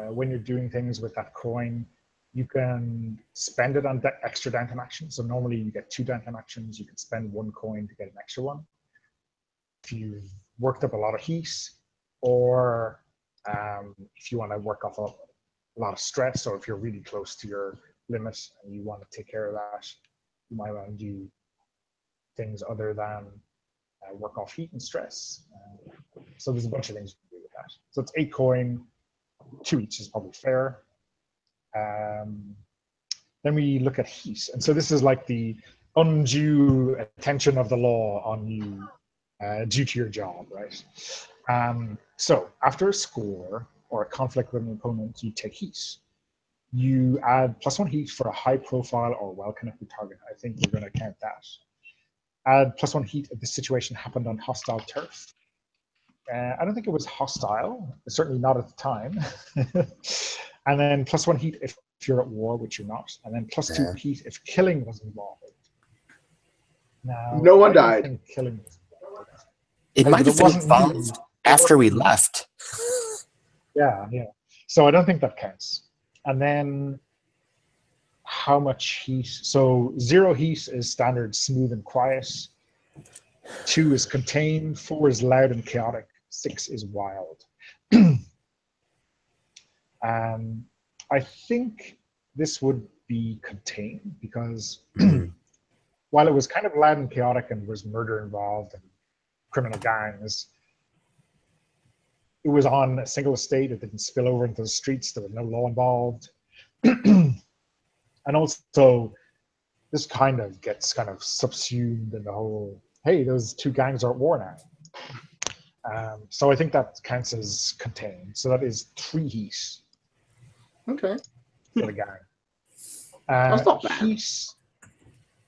when you're doing things with that coin. You can spend it on extra downtime actions. So normally you get 2 downtime actions. You can spend 1 coin to get an extra one. If you've worked up a lot of heat, or if you want to work off a lot of stress, or if you're really close to your limit and you want to take care of that, you might want to do things other than work off heat and stress. So there's a bunch of things you can do with that. So it's 8 coin, 2 each is probably fair. Then we look at heat. And so this is like the undue attention of the law on you due to your job, right? So after a score or a conflict with an opponent, you take heat. You add +1 heat for a high profile or well-connected target. I think we're going to count that. Add +1 heat if the situation happened on hostile turf. I don't think it was hostile, certainly not at the time. And then +1 heat if you're at war, which you're not. And then +2 heat if killing was involved. Now, No one I don't died. think killing was involved. It might have been involved after we left. Yeah. So I don't think that counts. And then how much heat? So 0 heat is standard, smooth and quiet. 2 is contained. 4 is loud and chaotic. 6 is wild. I think this would be contained because while it was kind of loud and chaotic and there was murder involved and criminal gangs, it was on a single estate. It didn't spill over into the streets. There was no law involved. And also, this kind of gets kind of subsumed in the whole, hey, those 2 gangs are at war now. So I think that counts as contained. So that is 3 heat. Okay. For the gang. That's not bad. Heat,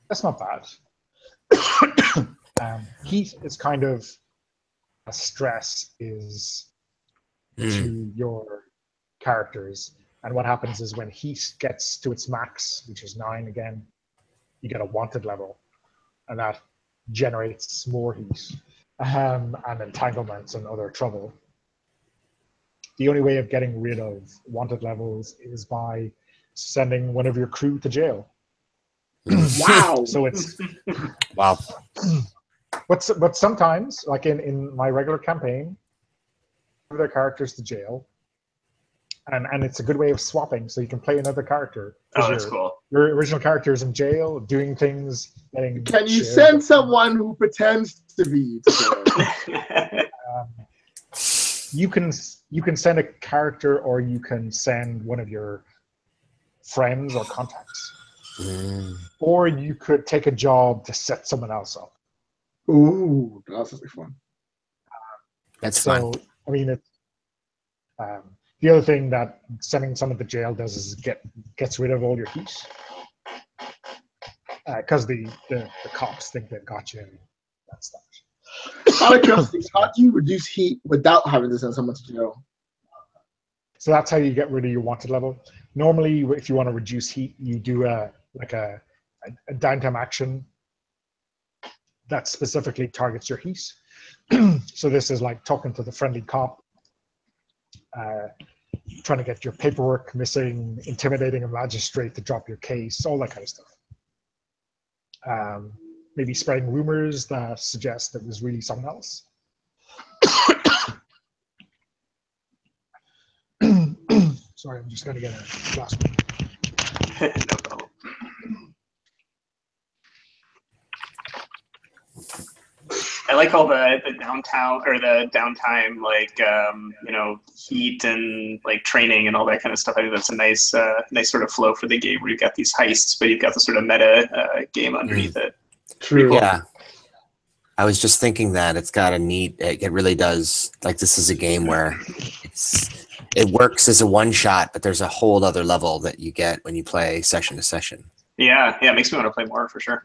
that's not bad. Heat is kind of a stress is to your characters. And what happens is when heat gets to its max, which is 9 again, you get a wanted level. And that generates more heat and entanglements and other trouble. The only way of getting rid of wanted levels is by sending one of your crew to jail. Wow. So it's Wow. but sometimes, like in my regular campaign, their characters to jail, and it's a good way of swapping, so you can play another character. Oh, that's cool. Your original character is in jail, doing things. Can you send someone who pretends to be to jail? You can send a character, or you can send one of your friends or contacts, or you could take a job to set someone else up. Ooh, that's really fun. That's fun. I mean, it's the other thing that sending someone to jail does is gets rid of all your heat, because the cops think they've got you and that stuff. Out of curiosity, how do you reduce heat without having to send someone to jail? So that's how you get rid of your wanted level. Normally, if you want to reduce heat, you do a downtime action that specifically targets your heat. So this is like talking to the friendly cop, trying to get your paperwork missing, intimidating a magistrate to drop your case, all that kind of stuff. Maybe spreading rumors that suggest that it was really someone else. Sorry, I'm just going to get a glass. No problem. I like all the downtown or the downtime, like heat and like training and all that kind of stuff. I think that's a nice sort of flow for the game where you've got these heists, but you've got the sort of meta game underneath it. True. Yeah. I was just thinking that it's got a neat, it really does, like this is a game where it works as a one shot, but there's a whole other level that you get when you play session to session. Yeah, it makes me want to play more for sure.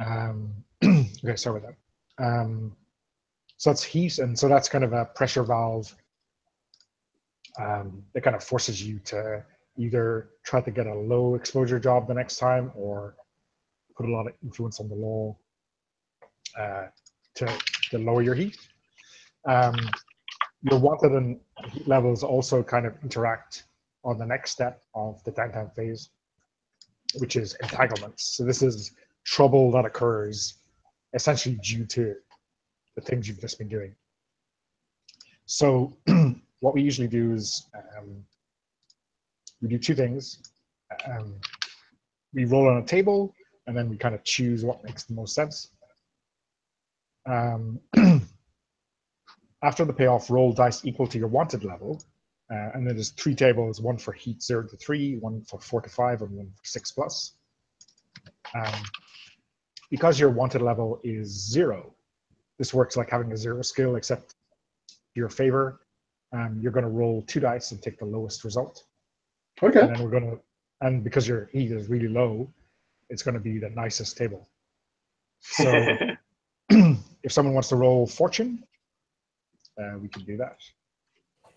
Okay, sorry about that. So that's heat, and so that's kind of a pressure valve that kind of forces you to either try to get a low exposure job the next time or put a lot of influence on the law to lower your heat. Your wanted and heat levels also kind of interact on the next step of the downtime phase, which is entanglements. So this is trouble that occurs essentially due to the things you've just been doing. So what we usually do is we do two things. We roll on a table, and then we kind of choose what makes the most sense. After the payoff, roll dice equal to your wanted level, and then there's 3 tables, one for heat 0 to 3, one for 4 to 5, and one for 6+. Because your wanted level is 0, this works like having a 0 skill, except your favor. You're going to roll 2 dice and take the lowest result. Okay. And then and because your heat is really low, it's going to be the nicest table. So if someone wants to roll fortune, we can do that.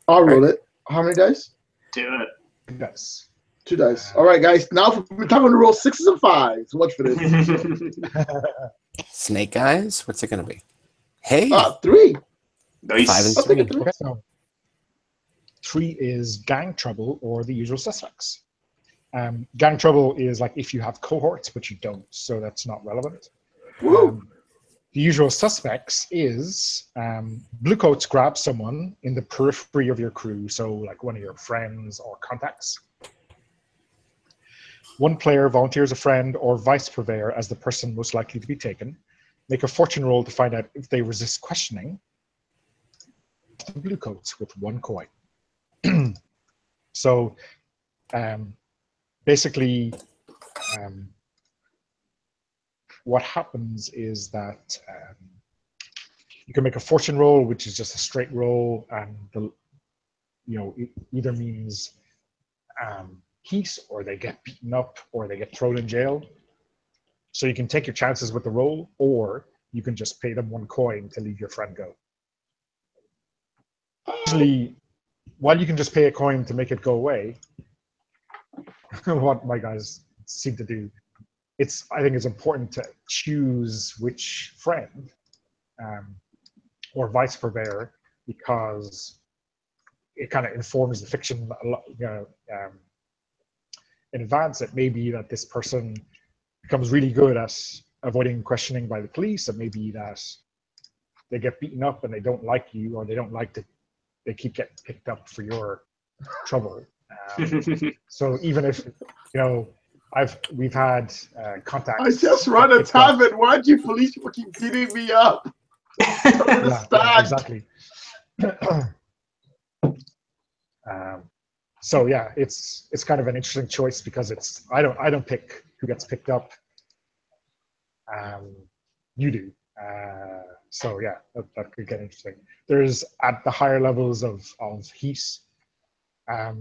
I'll roll it. How many dice? Do it. 2 dice. 2 dice. All right, guys. Now we're time to roll 6s and 5s. Watch for this. Snake eyes? What's it going to be? Hey! 3. Nice. 5 and I'll take 3. a 3. Okay, so 3 is gang trouble or the usual suspects. Gang trouble is like if you have cohorts, but you don't, so that's not relevant. Woo. The usual suspects is bluecoats grab someone in the periphery of your crew, so like one of your friends or contacts. One player volunteers a friend or vice purveyor as the person most likely to be taken. Make a fortune roll to find out if they resist questioning. The bluecoats with 1 coin. So basically, what happens is that you can make a fortune roll, which is just a straight roll, and it either means heat, or they get beaten up, or they get thrown in jail. So you can take your chances with the roll, or you can just pay them 1 coin to leave your friend go. Usually, while you can just pay a coin to make it go away, what my guys seem to do, I think it's important to choose which friend or vice purveyor, because it kind of informs the fiction a lot, in advance. It may be that this person becomes really good at avoiding questioning by the police, and maybe that they get beaten up and they don't like you, or they don't like that they keep getting picked up for your trouble. So even if we've had contacts. I just run a tavern. Why'd you police fucking beating me up? Yeah, exactly. So yeah, it's kind of an interesting choice, because I don't pick who gets picked up. You do. So yeah, that could get interesting. There's at the higher levels of heat.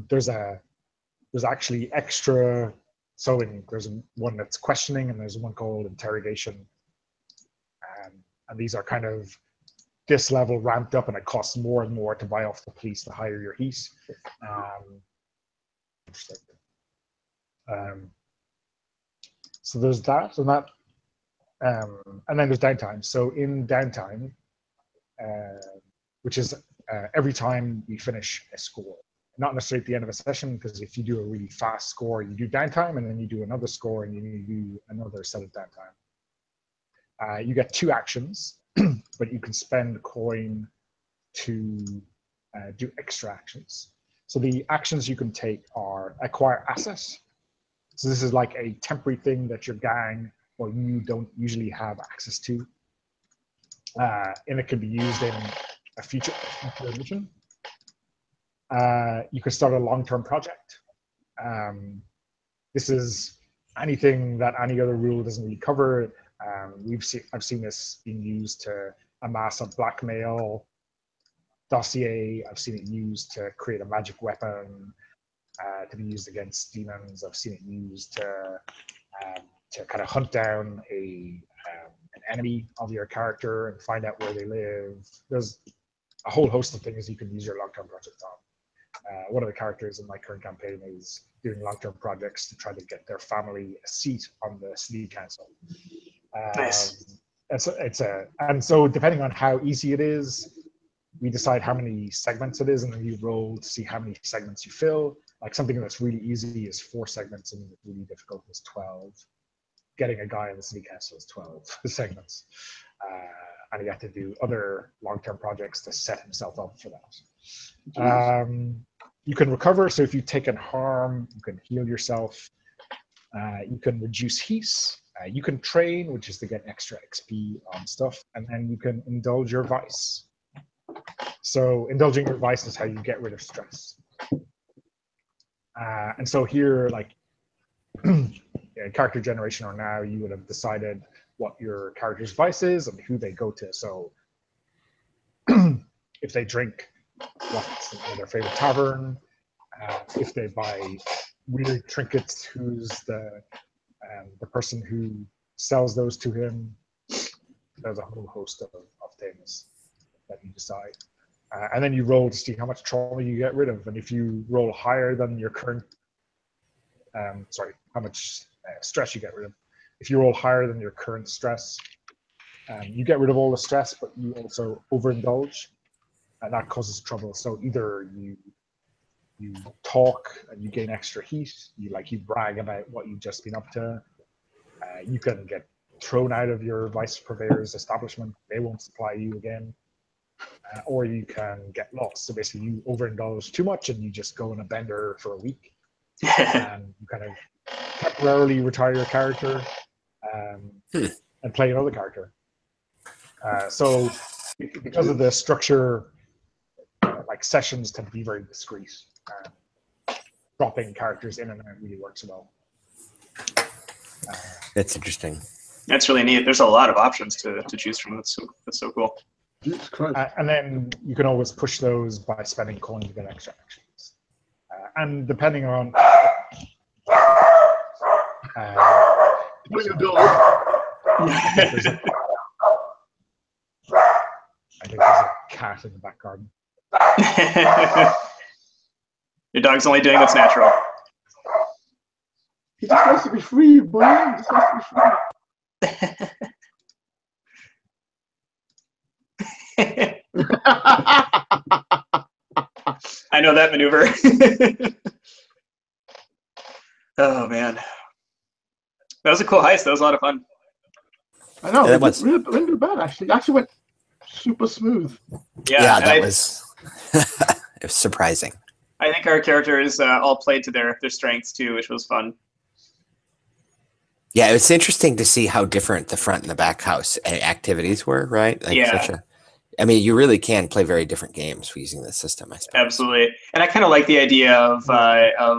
There's actually extra. So there's one that's questioning, and there's one called interrogation. And these are kind of this level ramped up, and it costs more and more to buy off the police the higher your heat. So there's that, and then there's downtime. So in downtime, which is every time we finish a score, not necessarily at the end of a session, because if you do a really fast score, you do downtime, and then you do another score, and you do another set of downtime. You get 2 actions, but you can spend coin to do extra actions. So the actions you can take are acquire assets. So this is like a temporary thing that your gang or you don't usually have access to. And it can be used in a future mission. You could start a long-term project. This is anything that any other rule doesn't really cover. I've seen this being used to amass a blackmail dossier. I've seen it used to create a magic weapon to be used against demons. I've seen it used to kind of hunt down an enemy of your character and find out where they live. There's a whole host of things you can use your long-term project on. One of the characters in my current campaign is doing long-term projects to try to get their family a seat on the city council. Nice. And so depending on how easy it is, we decide how many segments it is, and then you roll to see how many segments you fill. Like something that's really easy is 4 segments, and really difficult is 12. Getting a guy on the city council is 12 segments. And he had to do other long-term projects to set himself up for that. You can recover, so if you've taken harm, you can heal yourself. You can reduce heat. You can train, which is to get extra XP on stuff, and then you can indulge your vice. So indulging your vice is how you get rid of stress. And so here, like character generation or now, you would have decided what your character's vice is and who they go to. So if they drink, what's their favorite tavern? If they buy weird trinkets, who's the person who sells those to him? There's a whole host of things that you decide. And then you roll to see how much trauma you get rid of. And if you roll higher than your current, how much stress you get rid of. If you roll higher than your current stress, you get rid of all the stress, but you also overindulge, and that causes trouble. So either you talk and you gain extra heat, you brag about what you've just been up to. You can get thrown out of your vice purveyor's establishment; they won't supply you again. Or you can get lost. So basically, you overindulge too much, and you just go on a bender for a week, and you kind of temporarily retire your character and play another character. So because of the structure, like sessions tend to be very discreet. Dropping characters in and out really works well. That's interesting. That's really neat. There's a lot of options to choose from. That's so cool. And then you can always push those by spending coins to get extra actions. And depending on what you do? I think there's a cat in the back garden. Your dog's only doing what's natural. He just wants to be free, boy. He just wants to be free. I know that maneuver. Oh man, that was a cool heist. That was a lot of fun. I know. Yeah, it didn't do bad actually. It actually went super smooth. Yeah, that was it was surprising. I think our characters all played to their strengths too, which was fun. Yeah, it's interesting to see how different the front and the back house activities were, right? Like yeah. I mean, you really can play very different games using this system, I suppose. Absolutely, and I kind of like the idea of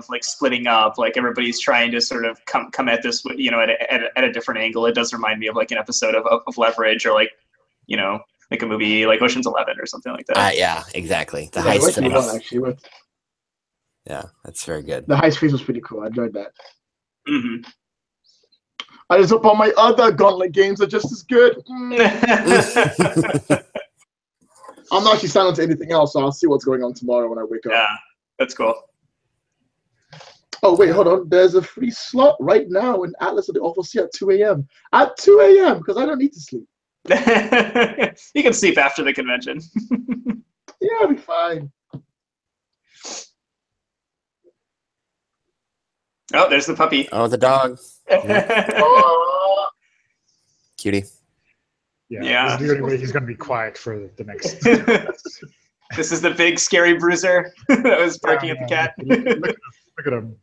like splitting up, like everybody's trying to sort of come at this, at a different angle. It does remind me of like an episode of Leverage, or like, like a movie like Ocean's 11 or something like that. Yeah, exactly. The Yeah, heist phase. actually. Yeah, that's very good. The heist phase was pretty cool. I enjoyed that. Mm-hmm. I just hope all my other Gauntlet games are just as good. I'm not actually signed on to anything else, so I'll see what's going on tomorrow when I wake up. Yeah, that's cool. Oh, wait, hold on. There's a free slot right now in Atlas at the Office at 2 a.m. At 2 a.m., because I don't need to sleep. You can sleep after the convention. Yeah, I'll be fine. Oh, there's the puppy. Oh, the dog. Oh. Cutie. Yeah. This is the only way he's going to be quiet for the next. This is the big scary bruiser that was barking at the cat. Look at him.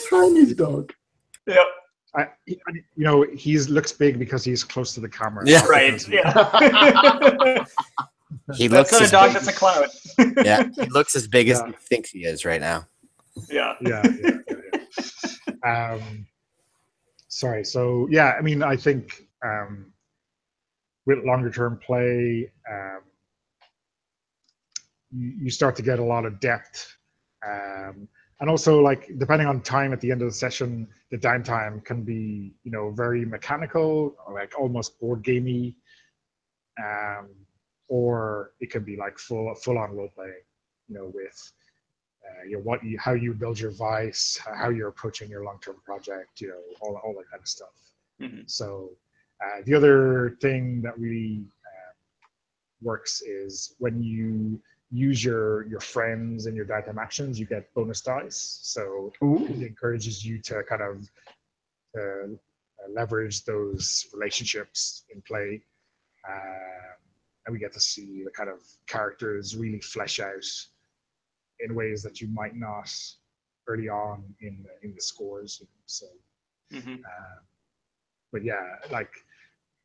Chinese dog. Yep. He looks big because he's close to the camera. Yeah. Right. Yeah. He That's looks not a as dog. big, That's a cloud. yeah, he looks as big as Yeah. he thinks he is right now. Yeah. Yeah. Sorry. So yeah, I mean, I think with longer term play, you start to get a lot of depth, and also like depending on time at the end of the session, the downtime can be very mechanical, or like almost board gamey, or it can be like full on role playing, with how you build your vice, how you're approaching your long term project, all that kind of stuff. Mm-hmm. So the other thing that really works is when you use your friends and your downtime actions, you get bonus dice. So it encourages you to kind of leverage those relationships in play. And we get to see the kind of characters really flesh out in ways that you might not early on in the scores. So, but yeah, like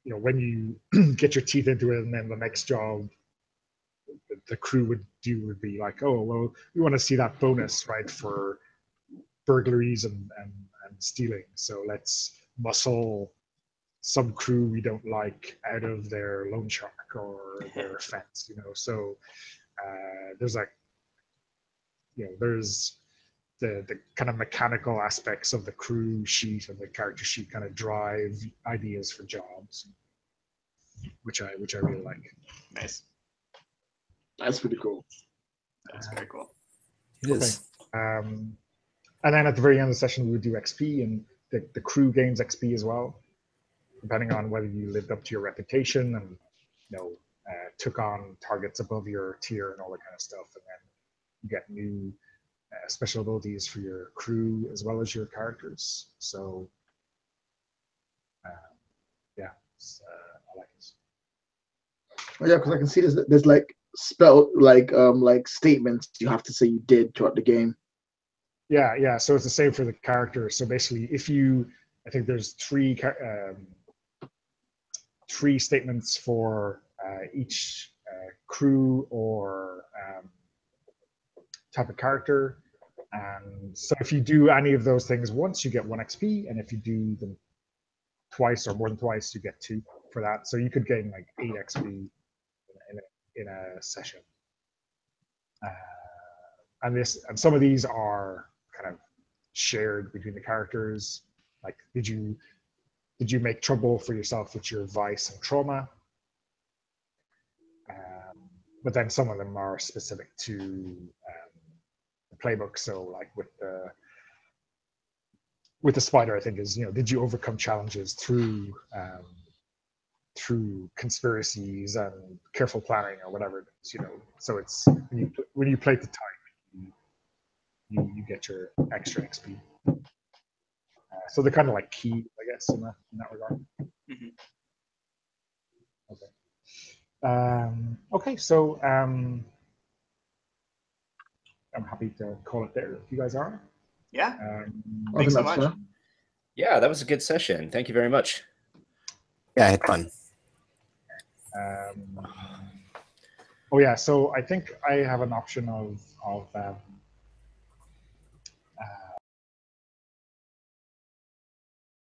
when you get your teeth into it, and then the next job the crew would be like, oh well, we want to see that bonus, right, for burglaries and stealing. So let's muscle some crew we don't like out of their loan shark or their offense. So there's like there's the kind of mechanical aspects of the crew sheet and the character sheet kind of drive ideas for jobs, which I really like. Nice. That's pretty cool. That's very cool. It is. And then at the very end of the session, we would do XP, and the crew gains XP as well, depending on whether you lived up to your reputation and took on targets above your tier and all that kind of stuff. And then you get new special abilities for your crew as well as your characters. So yeah, I like this. Oh, yeah, because I can see there's like like statements you have to say you did throughout the game. Yeah. So it's the same for the character. So basically, I think there's three statements for each crew or type of character. And so if you do any of those things once, you get 1 XP, and if you do them twice or more than twice, you get 2 for that. So you could gain like 8 XP in a session. And some of these are kind of shared between the characters. Like, did you make trouble for yourself with your vice and trauma? But then some of them are specific to the playbook. So like with the spider, I think is, did you overcome challenges through conspiracies and careful planning or whatever it is, So it's when you play the time, you get your extra XP. So they're kind of like key, I guess, in that regard. Mm-hmm. Okay. Okay. So I'm happy to call it there if you guys are. Yeah. I Thanks so think that's much. fair. Yeah, that was a good session. Thank you very much. Yeah, I had fun. Oh yeah. So I think I have an option of